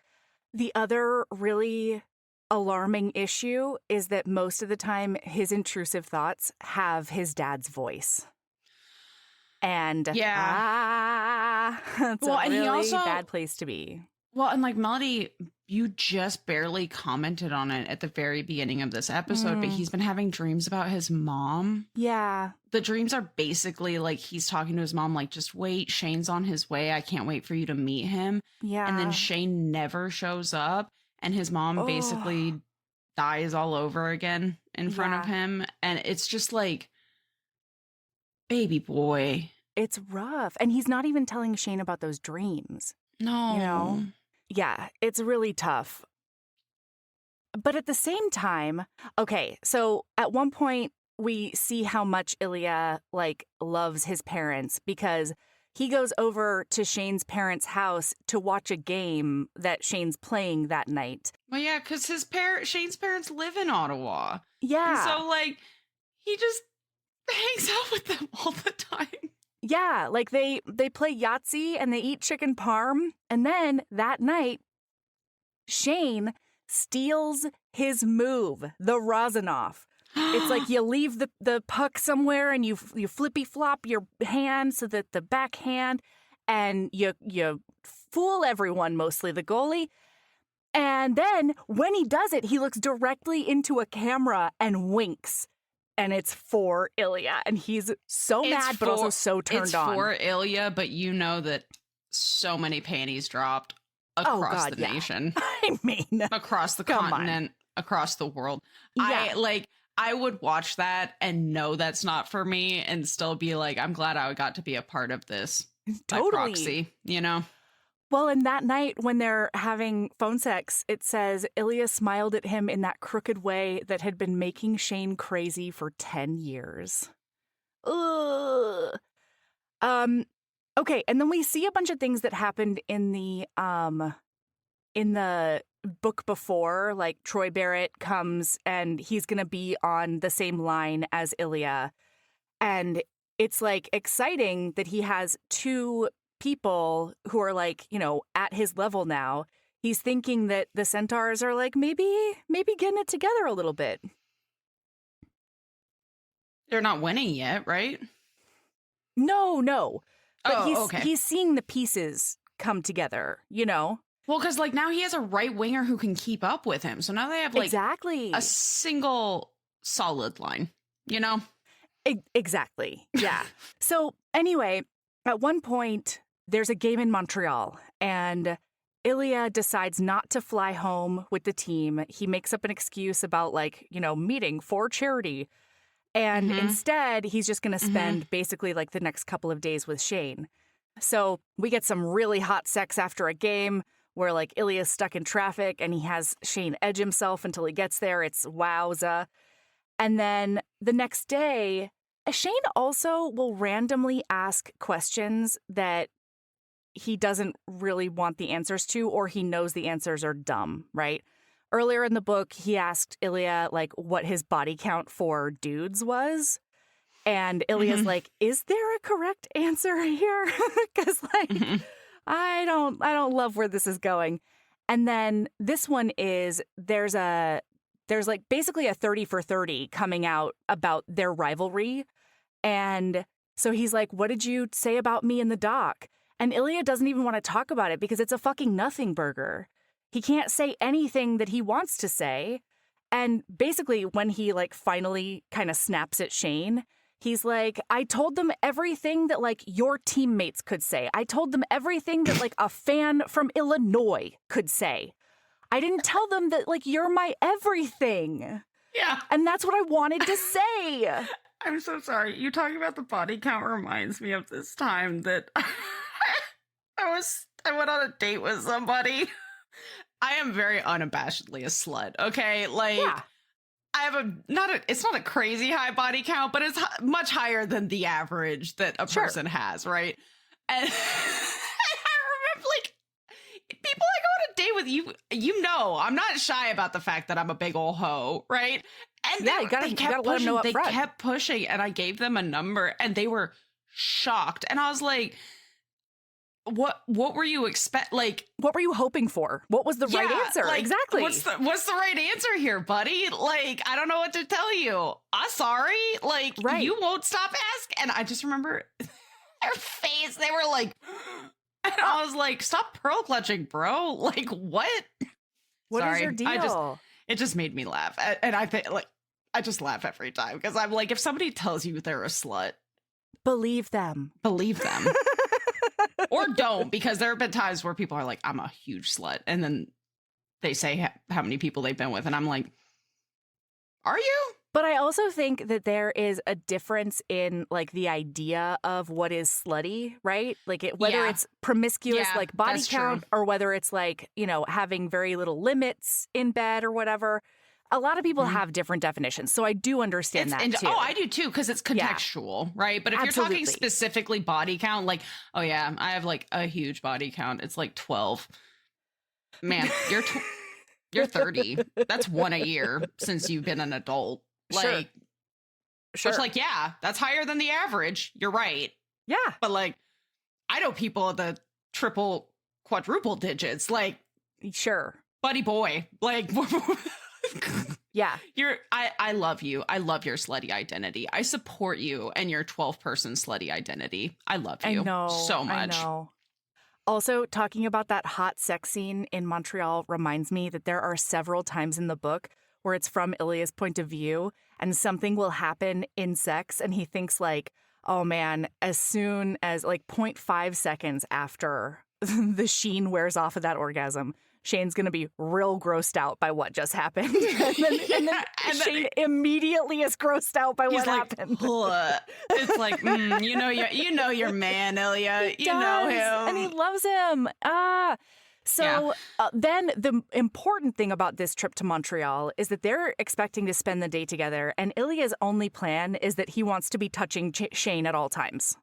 S6: the other really alarming issue is that most of the time his intrusive thoughts have his dad's voice. And
S7: it's
S6: a really bad place to be.
S7: Well, and like Melody, you just barely commented on it at the very beginning of this episode, but he's been having dreams about his mom.
S6: Yeah.
S7: The dreams are basically like he's talking to his mom, like, just wait, Shane's on his way. I can't wait for you to meet him.
S6: Yeah.
S7: And then Shane never shows up, and his mom basically dies all over again in front of him. And it's just like, baby boy.
S6: It's rough. And he's not even telling Shane about those dreams.
S7: No.
S6: You know? Yeah, it's really tough. But at the same time, okay, so at one point we see how much Ilya like loves his parents because he goes over to Shane's parents' house to watch a game that Shane's playing that night.
S7: Well, yeah, because Shane's parents live in Ottawa.
S6: Yeah.
S7: And so like he just hangs out with them all the time.
S6: Yeah, like they play Yahtzee and they eat chicken parm. And then that night, Shane steals his move, the Rozanov. It's like you leave the puck somewhere and you flippy flop your hand so that the backhand, and you fool everyone, mostly the goalie. And then when he does it, he looks directly into a camera and winks. And it's for Ilya. And he's so mad, but also so turned on.
S7: It's for Ilya, but you know that so many panties dropped across the nation.
S6: I mean,
S7: across the continent, across the world.
S6: Yeah.
S7: I would watch that and know that's not for me and still be like, I'm glad I got to be a part of this.
S6: Totally.
S7: By proxy, you know?
S6: Well, and that night when they're having phone sex, it says Ilya smiled at him in that crooked way that had been making Shane crazy for 10 years. Ugh. Okay, and then we see a bunch of things that happened in the book before, like Troy Barrett comes and he's going to be on the same line as Ilya. And it's like exciting that he has two people who are like, you know, at his level now. He's thinking that the Centaurs are like maybe getting it together a little bit.
S7: They're not winning yet, right?
S6: No. But
S7: okay.
S6: He's seeing the pieces come together, you know?
S7: Well, because like now he has a right winger who can keep up with him. So now they have like
S6: exactly
S7: a single solid line, you know?
S6: Exactly. Yeah. So anyway, at one point, there's a game in Montreal, and Ilya decides not to fly home with the team. He makes up an excuse about, like, you know, meeting for charity. And instead, he's just going to spend basically like the next couple of days with Shane. So we get some really hot sex after a game where like Ilya's stuck in traffic and he has Shane edge himself until he gets there. It's wowza. And then the next day, Shane also will randomly ask questions that he doesn't really want the answers to, or he knows the answers are dumb, right? Earlier in the book, he asked Ilya, like, what his body count for dudes was. And Ilya's like, is there a correct answer here? Because, like, I don't love where this is going. And then this one is, there's like basically a 30 for 30 coming out about their rivalry. And so he's like, what did you say about me in the doc? And Ilya doesn't even want to talk about it because it's a fucking nothing burger. He can't say anything that he wants to say. And basically when he like finally kind of snaps at Shane, he's like, I told them everything that like your teammates could say. I told them everything that like a fan from Illinois could say. I didn't tell them that like you're my everything.
S7: Yeah. And
S6: that's what I wanted to say.
S7: I'm so sorry. You talking about the body count reminds me of this time that I went on a date with somebody. I am very unabashedly a slut, okay? Like, yeah. I have it's not a crazy high body count, but it's much higher than the average that a person has, right? And I remember, like, people I go on a date with, you know, I'm not shy about the fact that I'm a big old hoe, right? And
S6: yeah, you gotta let them know up front.
S7: They kept pushing, and I gave them a number, and they were shocked. And I was like, what were you like,
S6: what were you hoping for? What was the right answer?
S7: Like,
S6: exactly.
S7: What's the right answer here, buddy? Like, I don't know what to tell you. I'm sorry. Like, you won't stop asking. And I just remember their face. They were like, And I was like, stop pearl clutching, bro. Like, what?
S6: What
S7: Sorry,
S6: is your deal?
S7: It just made me laugh. And I think, like, I just laugh every time because I'm like, if somebody tells you they're a slut,
S6: believe them.
S7: believe them. Or don't, because there have been times where people are like, I'm a huge slut. And then they say how many people they've been with. And I'm like, are you?
S6: But I also think that there is a difference in like the idea of what is slutty, right? Like whether it's promiscuous, like body count, or whether it's like, you know, having very little limits in bed or whatever. A lot of people have different definitions. So I do understand that too.
S7: Oh, I do too, because it's contextual, right? But if you're talking specifically body count, like, oh yeah, I have like a huge body count. It's like 12. Man, you're 30. That's one a year since you've been an adult. Like,
S6: sure.
S7: Which, like, yeah, that's higher than the average. You're right.
S6: Yeah.
S7: But like, I know people at the triple, quadruple digits. Like,
S6: sure,
S7: buddy boy. Like,
S6: yeah.
S7: I love you. I love your slutty identity. I support you and your 12-person slutty identity. I love you so much.
S6: I know. Also, talking about that hot sex scene in Montreal reminds me that there are several times in the book where it's from Ilya's point of view and something will happen in sex and he thinks like, oh man, as soon as like 0.5 seconds after the sheen wears off of that orgasm, Shane's going to be real grossed out by what just happened. and then Shane immediately is grossed out by what happened.
S7: It's like, you know your man, Ilya. You know him.
S6: And he loves him. Then the important thing about this trip to Montreal is that they're expecting to spend the day together. And Ilya's only plan is that he wants to be touching Shane at all times.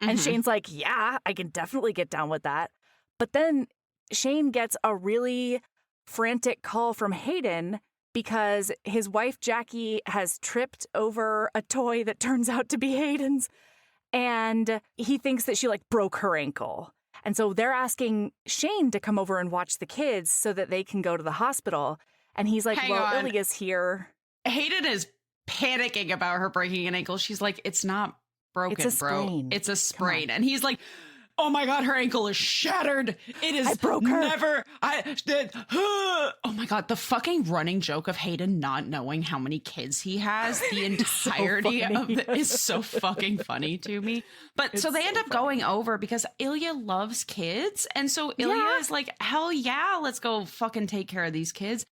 S6: And Shane's like, yeah, I can definitely get down with that. But then Shane gets a really frantic call from Hayden because his wife, Jackie, has tripped over a toy that turns out to be Hayden's. And he thinks that she like broke her ankle. And so they're asking Shane to come over and watch the kids so that they can go to the hospital. And he's like, Ilya's here.
S7: Hayden is panicking about her breaking an ankle. She's like, it's not broken,
S6: it's a sprain.
S7: It's a sprain. And he's like, oh my God, her ankle is shattered. It is
S6: I broke her.
S7: Oh my God, the fucking running joke of Hayden not knowing how many kids he has, the entirety of it is so fucking funny to me. But so they end up going over because Ilya loves kids. And so Ilya is like, hell yeah, let's go fucking take care of these kids.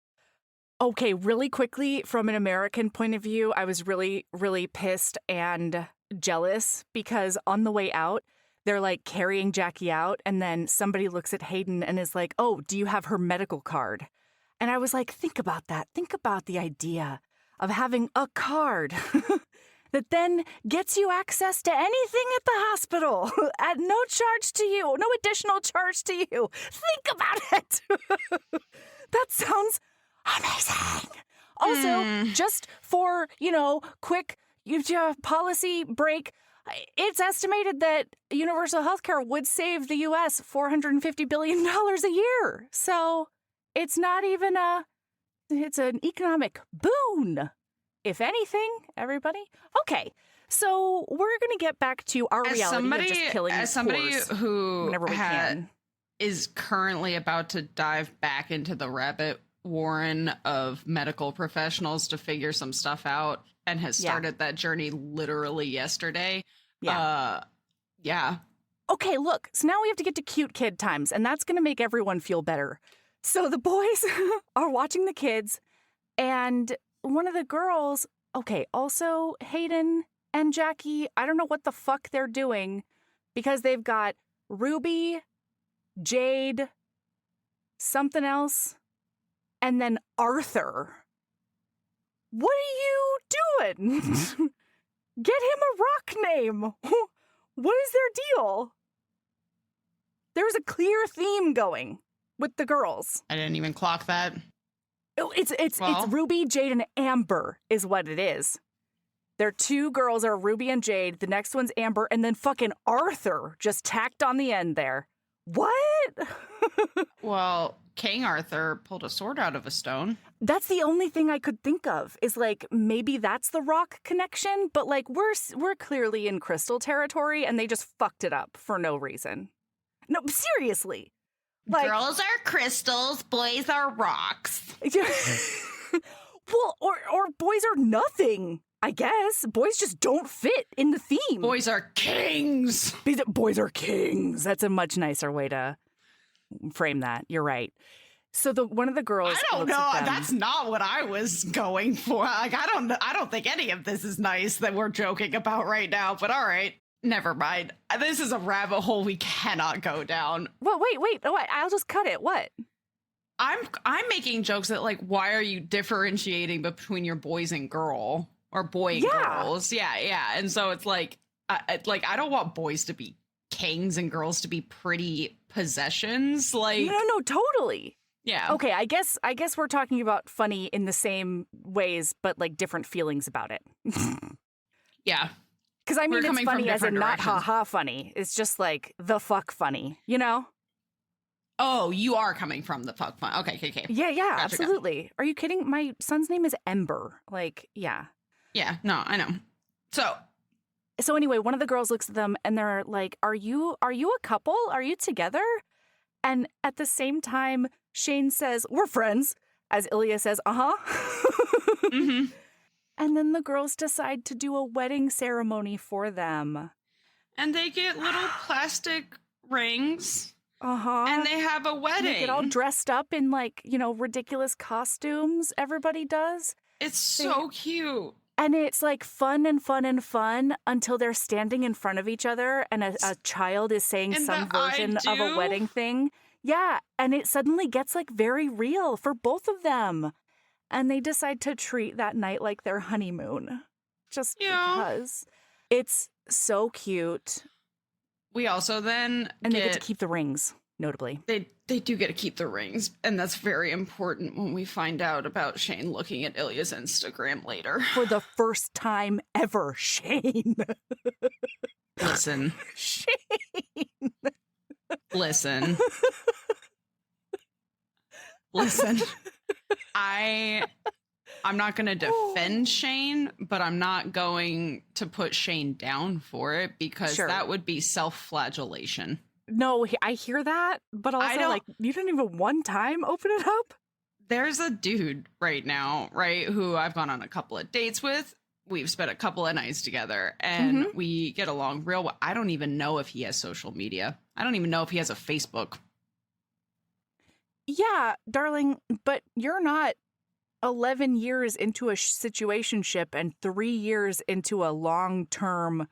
S6: Okay, really quickly, from an American point of view, I was really, really pissed and jealous because on the way out, they're like carrying Jackie out, and then somebody looks at Hayden and is like, oh, do you have her medical card? And I was like, think about that. Think about the idea of having a card that then gets you access to anything at the hospital at no charge to you, no additional charge to you. Think about it. That sounds amazing. Also, just for, quick policy break, it's estimated that universal health care would save the U.S. $450 billion a year. So it's not even it's an economic boon, if anything, everybody. Okay, so we're going to get back to our reality of just killing
S7: somebody who
S6: whenever we can.
S7: Is currently about to dive back into the rabbit warren of medical professionals to figure some stuff out and has started that journey literally yesterday. Yeah.
S6: Okay, look, so now we have to get to cute kid times, and that's going to make everyone feel better. So the boys are watching the kids, and one of the girls, also Hayden and Jackie, I don't know what the fuck they're doing because they've got Ruby, Jade, something else, and then Arthur. What are you doing? Get him a rock name. What is their deal? There's a clear theme going with the girls.
S7: I didn't even clock that.
S6: Oh, it's Ruby, Jade, and Amber is what it is. Their two girls are Ruby and Jade. The next one's Amber, and then fucking Arthur just tacked on the end there. What?
S7: Well, King Arthur pulled a sword out of a stone.
S6: That's the only thing I could think of is like maybe that's the rock connection, but like we're clearly in crystal territory and they just fucked it up for no reason. No, seriously. Like,
S7: girls are crystals, boys are rocks.
S6: well, or boys are nothing, I guess. Boys just don't fit in the theme.
S7: Boys are kings.
S6: Boys are kings. That's a much nicer way to frame that. You're right. So one of the girls.
S7: I don't know. That's not what I was going for. Like, I don't think any of this is nice that we're joking about right now. But all right, never mind. This is a rabbit hole we cannot go down.
S6: Well, wait. Oh, I'll just cut it. What?
S7: I'm making jokes that, like, why are you differentiating between your boys and girl or boy and girls? Yeah. And so it's like I don't want boys to be kings and girls to be pretty possessions. Like,
S6: no, totally.
S7: Yeah.
S6: Okay, I guess we're talking about funny in the same ways, but like different feelings about it.
S7: Yeah.
S6: Because I mean, it's funny as in not
S7: directions.
S6: ha funny. It's just like the fuck funny, you know?
S7: Oh, you are coming from the fuck fun. Okay.
S6: Yeah,
S7: Gotcha.
S6: absolutely. Are you kidding? My son's name is Ember. Like, yeah.
S7: Yeah, no, I know.
S6: So anyway, one of the girls looks at them and they're like, Are you a couple? Are you together? And at the same time, Shane says, We're friends, as Ilya says,
S7: mm-hmm.
S6: And then the girls decide to do a wedding ceremony for them.
S7: And they get little plastic rings.
S6: And
S7: they have a wedding.
S6: They get all dressed up in, like, you know, ridiculous costumes. Everybody does.
S7: It's so cute.
S6: And it's like fun until they're standing in front of each other and a child is saying
S7: and
S6: some version of a wedding thing. Yeah. And it suddenly gets like very real for both of them. And they decide to treat that night like their honeymoon. Just because. It's so cute.
S7: We also then
S6: they get to keep the rings, notably.
S7: They do get to keep the rings, and that's very important when we find out about Shane looking at Ilya's Instagram later.
S6: For the first time ever, Shane.
S7: Listen.
S6: Shane.
S7: Listen. I'm not going to defend Shane, but I'm not going to put Shane down for it because that would be self-flagellation.
S6: No, I hear that, but also, like, you didn't even one time open it up?
S7: There's a dude right now, right, who I've gone on a couple of dates with. We've spent a couple of nights together, and we get along real well. I don't even know if he has social media. I don't even know if he has a Facebook.
S6: Yeah, darling, but you're not 11 years into a situationship and 3 years into a long-term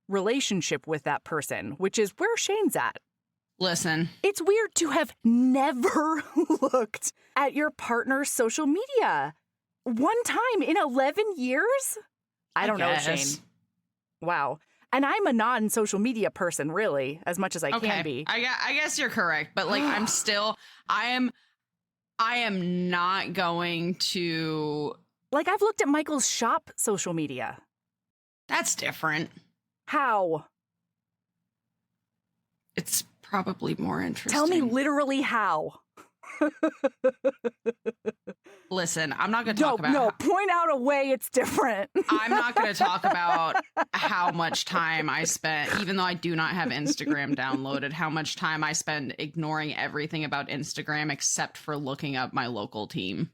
S6: relationship with that person, which is where Shane's at.
S7: Listen.
S6: It's weird to have never looked at your partner's social media. One time in 11 years? I don't know, Shane. Wow. And I'm a non-social media person, really, as much as I can be.
S7: I guess you're correct, but like I am not going to.
S6: Like, I've looked at Michael's shop social media.
S7: That's different.
S6: How?
S7: It's probably more interesting.
S6: Tell me literally how.
S7: Listen, I'm not going to talk about.
S6: No, point out a way it's different.
S7: I'm not going to talk about how much time I spent, even though I do not have Instagram downloaded, how much time I spend ignoring everything about Instagram except for looking up my local team.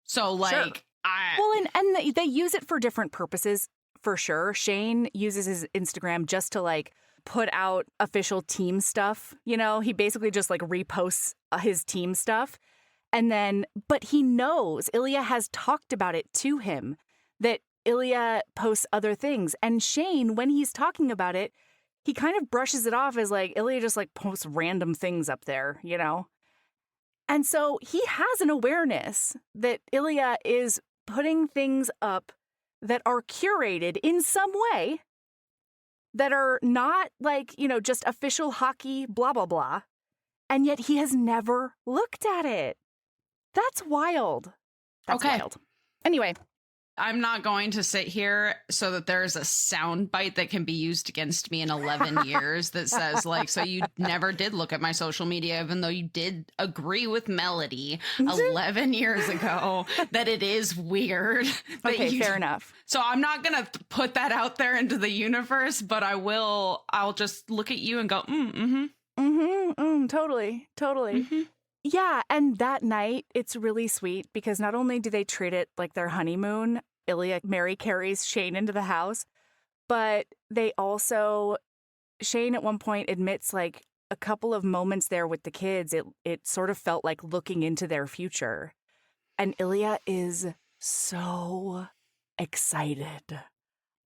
S7: So, like,
S6: and they use it for different purposes, for sure. Shane uses his Instagram just to, like, put out official team stuff. You know, he basically just like reposts his team stuff. And then, but he knows Ilya has talked about it to him that Ilya posts other things. And Shane, when he's talking about it, he kind of brushes it off as like Ilya just like posts random things up there, you know? And so he has an awareness that Ilya is putting things up that are curated in some way, that are not like, you know, just official hockey, blah, blah, blah. And yet he has never looked at it. That's wild. That's wild. Anyway.
S7: I'm not going to sit here so that there's a sound bite that can be used against me in 11 years that says, like, so you never did look at my social media, even though you did agree with Melody 11 years ago that it is weird.
S6: Okay, fair enough.
S7: So I'm not going to put that out there into the universe, but I'll just look at you and go,
S6: Totally.
S7: Mm-hmm.
S6: Yeah, and that night, it's really sweet because not only do they treat it like their honeymoon, Ilya Mary carries Shane into the house, but they also, Shane at one point admits like a couple of moments there with the kids, it sort of felt like looking into their future. And Ilya is so excited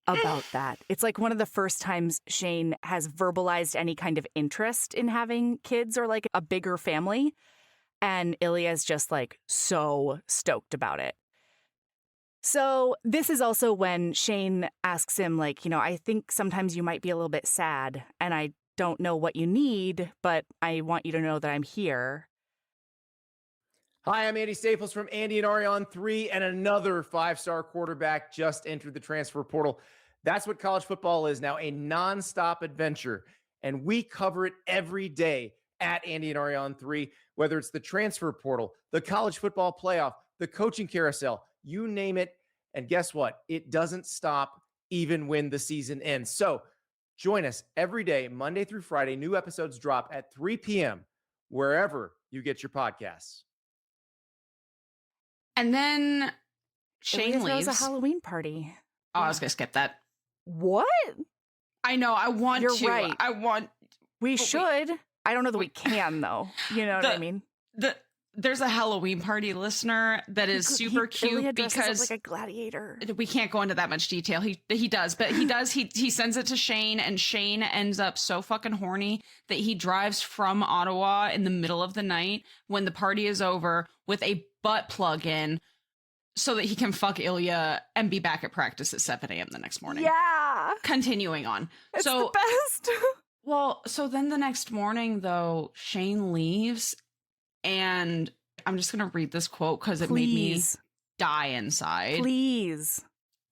S6: about that. It's like one of the first times Shane has verbalized any kind of interest in having kids or like a bigger family. And Ilya's just like so stoked about it. So this is also when Shane asks him, like, I think sometimes you might be a little bit sad and I don't know what you need, but I want you to know that I'm here.
S4: Hi, I'm Andy Staples from Andy and Ari on 3, and another 5-star quarterback just entered the transfer portal. That's what college football is now, a nonstop adventure. And we cover it every day at Andy and Ari on 3, whether it's the transfer portal, the college football playoff, the coaching carousel, you name it. And guess what? It doesn't stop even when the season ends. So join us every day, Monday through Friday. New episodes drop at 3 p.m. wherever you get your podcasts.
S7: And then Shane
S6: Ilya
S7: leaves.
S6: throws a Halloween party.
S7: Oh, I was going to skip that.
S6: What?
S7: I know. I want
S6: You're
S7: to.
S6: right. We should. I don't know that we can, though. You know what I mean?
S7: There's a Halloween party listener that is super cute
S6: Ilya
S7: because
S6: dresses up like a gladiator.
S7: We can't go into that much detail. He does, but he sends it to Shane, and Shane ends up so fucking horny that he drives from Ottawa in the middle of the night when the party is over with a butt plug in so that he can fuck Ilya and be back at practice at 7 a.m. the next morning.
S6: Yeah.
S7: Continuing on.
S6: It's
S7: so
S6: the best.
S7: Well, so then the next morning, though, Shane leaves, and I'm just going to read this quote because it made me die inside.
S6: Please.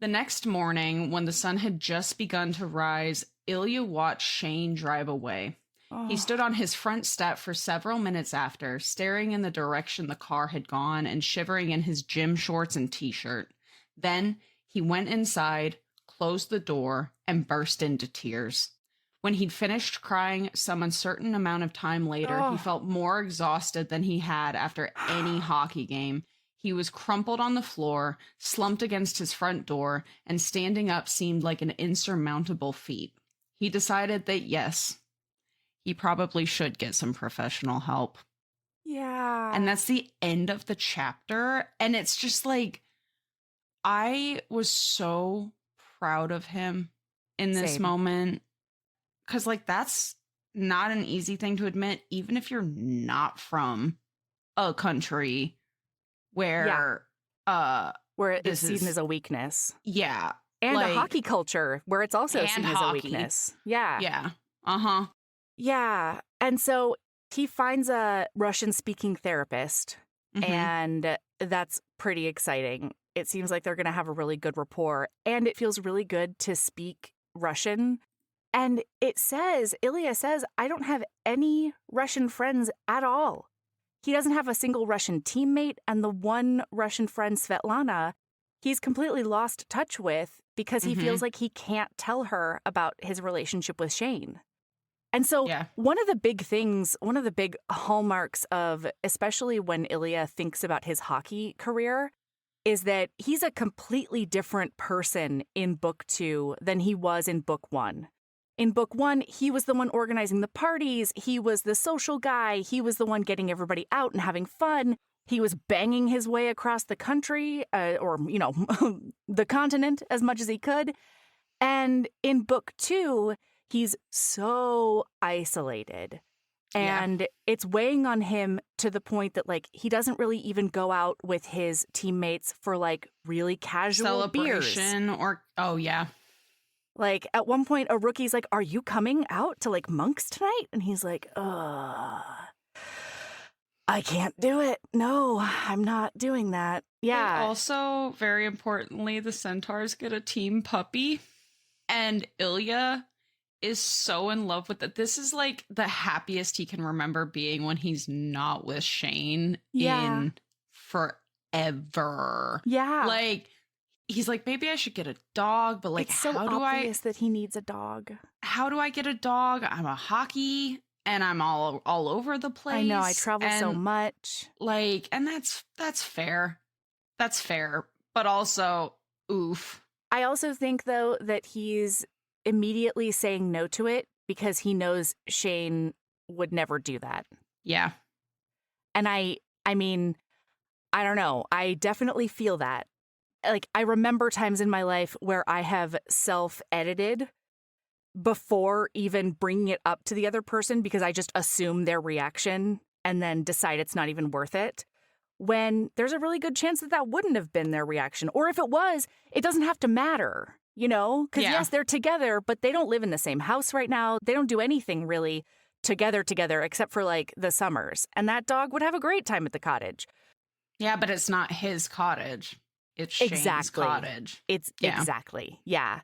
S7: The next morning, when the sun had just begun to rise, Ilya watched Shane drive away. Oh. He stood on his front step for several minutes after, staring in the direction the car had gone and shivering in his gym shorts and t-shirt. Then he went inside, closed the door, and burst into tears. When he'd finished crying some uncertain amount of time later, he felt more exhausted than he had after any hockey game. He was crumpled on the floor, slumped against his front door, and standing up seemed like an insurmountable feat. He decided that, yes, he probably should get some professional help.
S6: Yeah.
S7: And that's the end of the chapter. And it's just like, I was so proud of him in this moment. Because, like, that's not an easy thing to admit, even if you're not from a country where
S6: it is seen as a weakness.
S7: Yeah.
S6: And
S7: like,
S6: a hockey culture where it's also seen as a weakness. Yeah.
S7: Yeah. Uh-huh.
S6: Yeah. And so he finds a Russian-speaking therapist, and that's pretty exciting. It seems like they're going to have a really good rapport, and it feels really good to speak Russian. And Ilya says, I don't have any Russian friends at all. He doesn't have a single Russian teammate, and the one Russian friend, Svetlana, he's completely lost touch with because he feels like he can't tell her about his relationship with Shane. And so one of the big hallmarks of, especially when Ilya thinks about his hockey career, is that he's a completely different person in book 2 than he was in book 1. In book 1, he was the one organizing the parties. He was the social guy. He was the one getting everybody out and having fun. He was banging his way across the country or the continent as much as he could. And in book 2, he's so isolated. And it's weighing on him to the point that, like, he doesn't really even go out with his teammates for, like, really casual
S7: celebration
S6: beers.
S7: Or.
S6: Like, at one point, a rookie's like, are you coming out to, like, Monk's tonight? And he's like, I can't do it. No, I'm not doing that. Yeah.
S7: And also, very importantly, the Centaurs get a team puppy. And Ilya is so in love with it. This is, like, the happiest he can remember being when he's not with Shane in forever.
S6: Yeah.
S7: Like, he's like, maybe I should get a dog, but, like,
S6: it's so obvious that he needs a dog.
S7: How do I get a dog? I'm a hockey and I'm all over the place.
S6: I know, I travel so much.
S7: Like, and that's fair. That's fair. But also, oof.
S6: I also think, though, that he's immediately saying no to it because he knows Shane would never do that.
S7: Yeah.
S6: And I mean, I don't know. I definitely feel that. Like, I remember times in my life where I have self-edited before even bringing it up to the other person because I just assume their reaction and then decide it's not even worth it, when there's a really good chance that that wouldn't have been their reaction. Or if it was, it doesn't have to matter, you know? Because yes, they're together, but they don't live in the same house right now. They don't do anything really together except for like the summers. And that dog would have a great time at the cottage.
S7: Yeah, but it's not his cottage. It's Shane's cottage.
S6: Exactly. Yeah.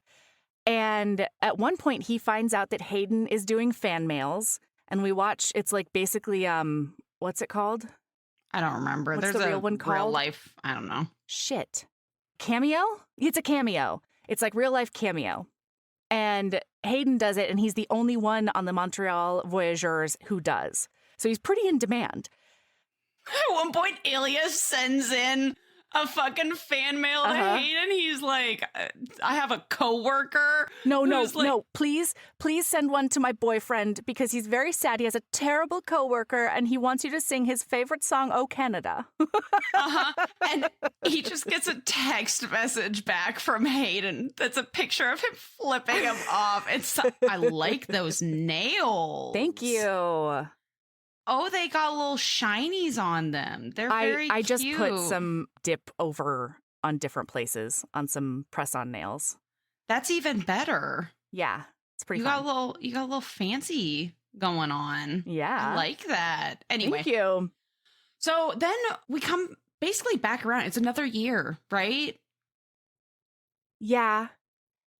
S6: And at one point he finds out that Hayden is doing fan mails, and we watch, it's like basically, what's it called?
S7: I don't remember.
S6: What's
S7: There's
S6: the real one called?
S7: Real life, I don't know.
S6: Shit. Cameo? It's a cameo. It's like real life cameo. And Hayden does it, and he's the only one on the Montreal Voyageurs who does. So he's pretty in demand.
S7: At one point, Ilya sends in a fucking fan mail to Hayden. He's like, I have a coworker.
S6: No, please send one to my boyfriend because he's very sad. He has a terrible coworker and he wants you to sing his favorite song, Oh Canada.
S7: And he just gets a text message back from Hayden that's a picture of him flipping him off. I like those nails.
S6: Thank you.
S7: Oh, they got little shinies on them. They're very cute.
S6: I just put some dip over on different places on some press-on nails.
S7: That's even better.
S6: Yeah, it's pretty
S7: fun.
S6: You
S7: got a little fancy going on.
S6: Yeah.
S7: I like that. Anyway.
S6: Thank you.
S7: So then we come basically back around. It's another year, right?
S6: Yeah.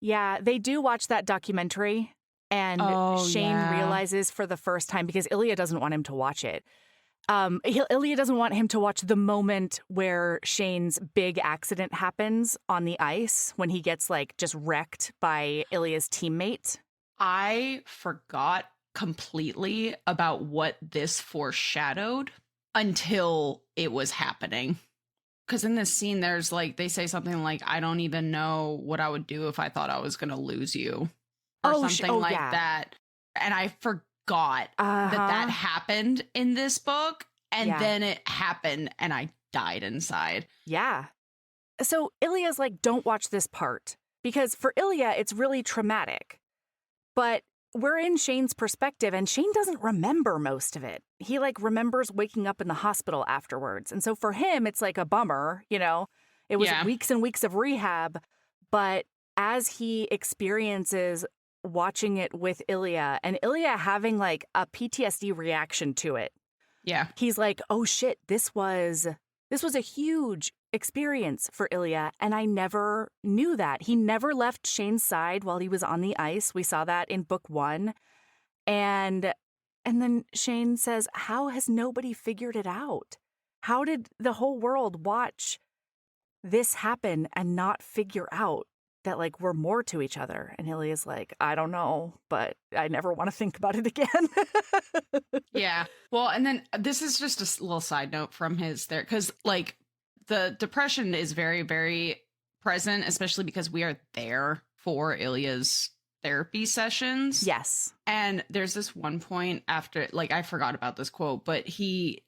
S6: Yeah, they do watch that documentary. And Shane realizes for the first time, because Ilya doesn't want him to watch it. Ilya doesn't want him to watch the moment where Shane's big accident happens on the ice when he gets like just wrecked by Ilya's teammate.
S7: I forgot completely about what this foreshadowed until it was happening. Because in this scene, there's like, they say something like, I don't even know what I would do if I thought I was going to lose you. Or something like that. And I forgot that happened in this book. And then it happened and I died inside.
S6: Yeah. So Ilya's like, don't watch this part. Because for Ilya, it's really traumatic. But we're in Shane's perspective and Shane doesn't remember most of it. He like remembers waking up in the hospital afterwards. And so for him, it's like a bummer, you know. It was weeks and weeks of rehab. But as he experiences watching it with Ilya and Ilya having like a PTSD reaction to it.
S7: Yeah.
S6: He's like, oh shit, this was a huge experience for Ilya. And I never knew that. He never left Shane's side while he was on the ice. We saw that in book 1. And then Shane says, how has nobody figured it out? How did the whole world watch this happen and not figure out that like we're more to each other? And Ilya's like, I don't know, but I never want to think about it again.
S7: Yeah. Well, and then this is just a little side note from his there, because like the depression is very, very present, especially because we are there for Ilya's therapy sessions.
S6: Yes.
S7: And there's this one point after, like, I forgot about this quote, but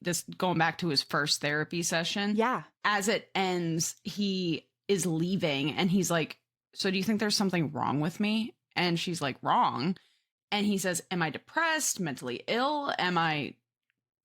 S7: this going back to his first therapy session.
S6: Yeah.
S7: As it ends, he is leaving and he's like, so do you think there's something wrong with me? And she's like, wrong. And he says, am I depressed, mentally ill? Am I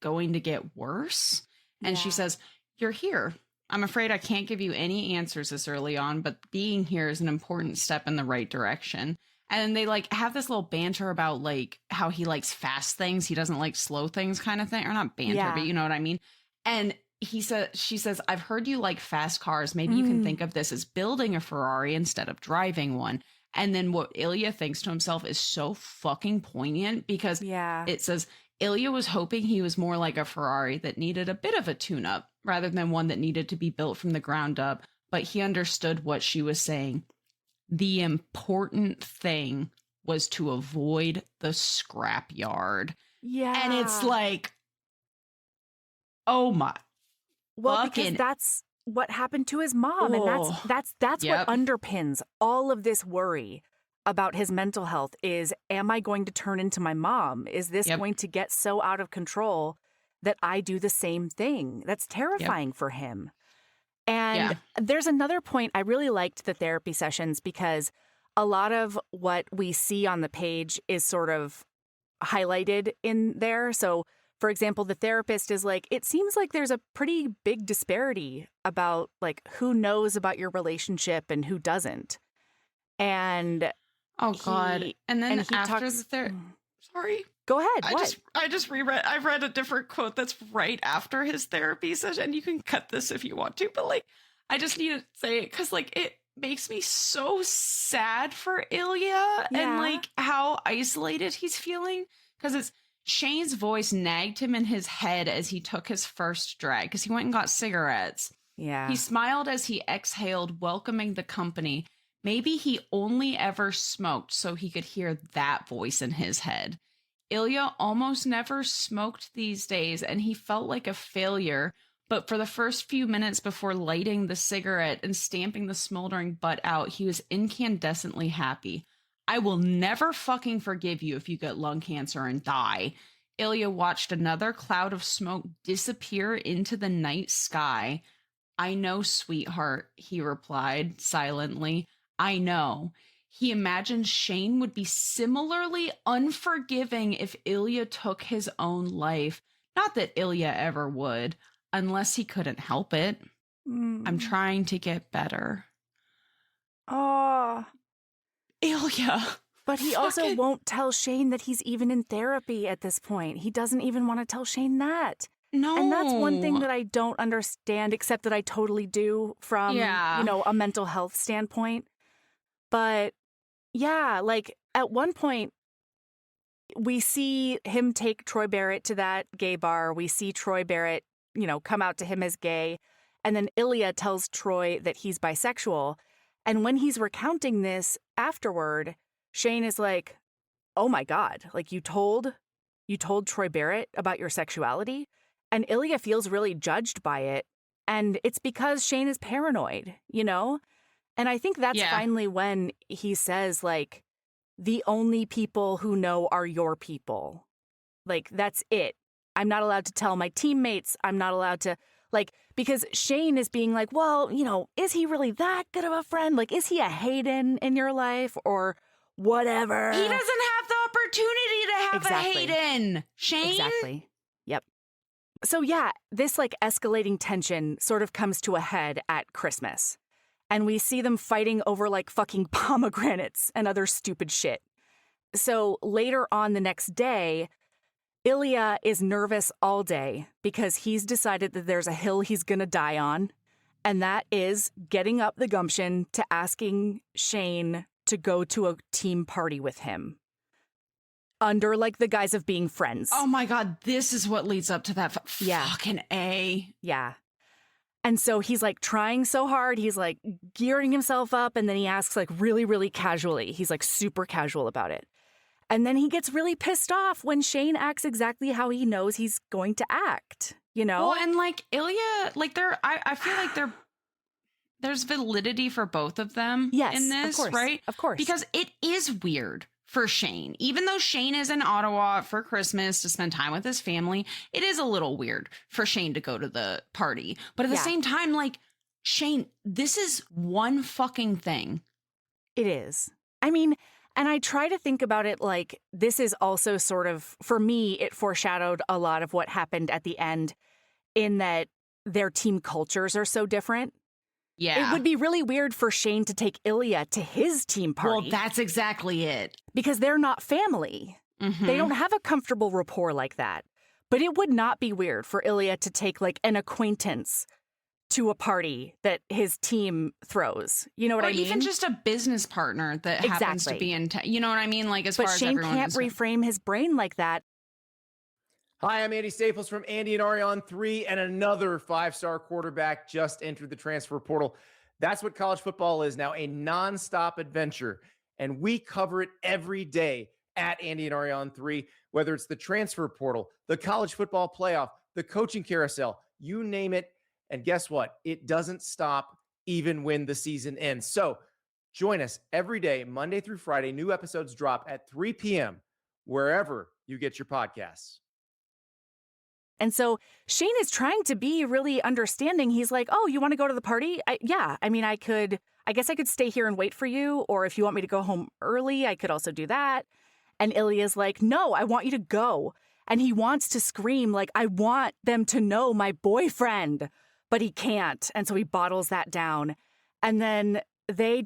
S7: going to get worse? And she says, you're here. I'm afraid I can't give you any answers this early on, but being here is an important step in the right direction. And they like have this little banter about like how he likes fast things. He doesn't like slow things kind of thing, or not banter, but you know what I mean? And she says, I've heard you like fast cars. Maybe you can think of this as building a Ferrari instead of driving one. And then what Ilya thinks to himself is so fucking poignant because it says Ilya was hoping he was more like a Ferrari that needed a bit of a tune-up rather than one that needed to be built from the ground up. But he understood what she was saying. The important thing was to avoid the scrap yard.
S6: Yeah.
S7: And it's like, oh my.
S6: Well, because that's what happened to his mom. And that's what underpins all of this worry about his mental health is, am I going to turn into my mom? Is this going to get so out of control that I do the same thing? That's terrifying for him. And there's another point. I really liked the therapy sessions because a lot of what we see on the page is sort of highlighted in there. So, for example, the therapist is like, it seems like there's a pretty big disparity about like who knows about your relationship and who doesn't. And
S7: God. And then after sorry.
S6: Go ahead.
S7: I read a different quote that's right after his therapy session. And you can cut this if you want to, but like, I just need to say it because like it makes me so sad for Ilya and like how isolated he's feeling. Because it's Shane's voice nagged him in his head as he took his first drag because he went and got cigarettes.
S6: Yeah.
S7: He smiled as he exhaled, welcoming the company. Maybe he only ever smoked so he could hear that voice in his head. Ilya almost never smoked these days, and he felt like a failure. But for the first few minutes before lighting the cigarette and stamping the smoldering butt out, he was incandescently happy. I will never fucking forgive you if you get lung cancer and die. Ilya watched another cloud of smoke disappear into the night sky. I know, sweetheart, he replied silently. I know. He imagined Shane would be similarly unforgiving if Ilya took his own life. Not that Ilya ever would, unless he couldn't help it. I'm trying to get better.
S6: Oh.
S7: Ilya.
S6: But he also won't tell Shane that he's even in therapy at this point. He doesn't even want to tell Shane that.
S7: No.
S6: And that's one thing that I don't understand, except that I totally do from, a mental health standpoint. But yeah, like at one point, we see him take Troy Barrett to that gay bar. We see Troy Barrett, come out to him as gay. And then Ilya tells Troy that he's bisexual. And when he's recounting this afterward, Shane is like, oh my God, like you told Troy Barrett about your sexuality? And Ilya feels really judged by it. And it's because Shane is paranoid, And I think that's finally when he says, like, the only people who know are your people. Like, that's it. I'm not allowed to tell my teammates. I'm not allowed to, like, because Shane is being like, well, is he really that good of a friend? Like, is he a Hayden in your life or whatever?
S7: He doesn't have the opportunity to have a Hayden. Shane?
S6: Exactly. Yep. So yeah, this like escalating tension sort of comes to a head at Christmas. And we see them fighting over like fucking pomegranates and other stupid shit. So later on the next day, Ilya is nervous all day because he's decided that there's a hill he's gonna die on. And that is getting up the gumption to asking Shane to go to a team party with him. Under like the guise of being friends.
S7: Oh my God, this is what leads up to that fucking A.
S6: Yeah. And so he's like trying so hard. He's like gearing himself up. And then he asks like really, really casually. He's like super casual about it. And then he gets really pissed off when Shane acts exactly how he knows he's going to act,
S7: Well, and like Ilya, like I feel like there's validity for both of them in this,
S6: of course,
S7: right?
S6: Of course.
S7: Because it is weird for Shane. Even though Shane is in Ottawa for Christmas to spend time with his family, it is a little weird for Shane to go to the party. But at the same time, like, Shane, this is one fucking thing.
S6: It is. I mean, and I try to think about it like this is also sort of, for me, it foreshadowed a lot of what happened at the end in that their team cultures are so different.
S7: Yeah.
S6: It would be really weird for Shane to take Ilya to his team party.
S7: Well, that's exactly it.
S6: Because they're not family.
S7: Mm-hmm.
S6: They don't have a comfortable rapport like that. But it would not be weird for Ilya to take like an acquaintance to a party that his team throws. You know what I mean?
S7: Or even just a business partner that happens to be in town. You know what I mean? Like as far as
S6: Shane
S7: everyone
S6: can't reframe his brain like that.
S4: Hi, I'm Andy Staples from Andy and Ari on 3, and another 5-star quarterback just entered the transfer portal. That's what college football is now, a nonstop adventure, and we cover it every day at Andy and Ari on 3, whether it's the transfer portal, the college football playoff, the coaching carousel, you name it. And guess what? It doesn't stop even when the season ends. So join us every day, Monday through Friday. New episodes drop at 3 p.m. wherever you get your podcasts.
S6: And so Shane is trying to be really understanding. He's like, oh, you want to go to the party? I guess I could stay here and wait for you. Or if you want me to go home early, I could also do that. And Ilya's like, no, I want you to go. And he wants to scream, like, I want them to know my boyfriend. But he can't. And so he bottles that down. And then they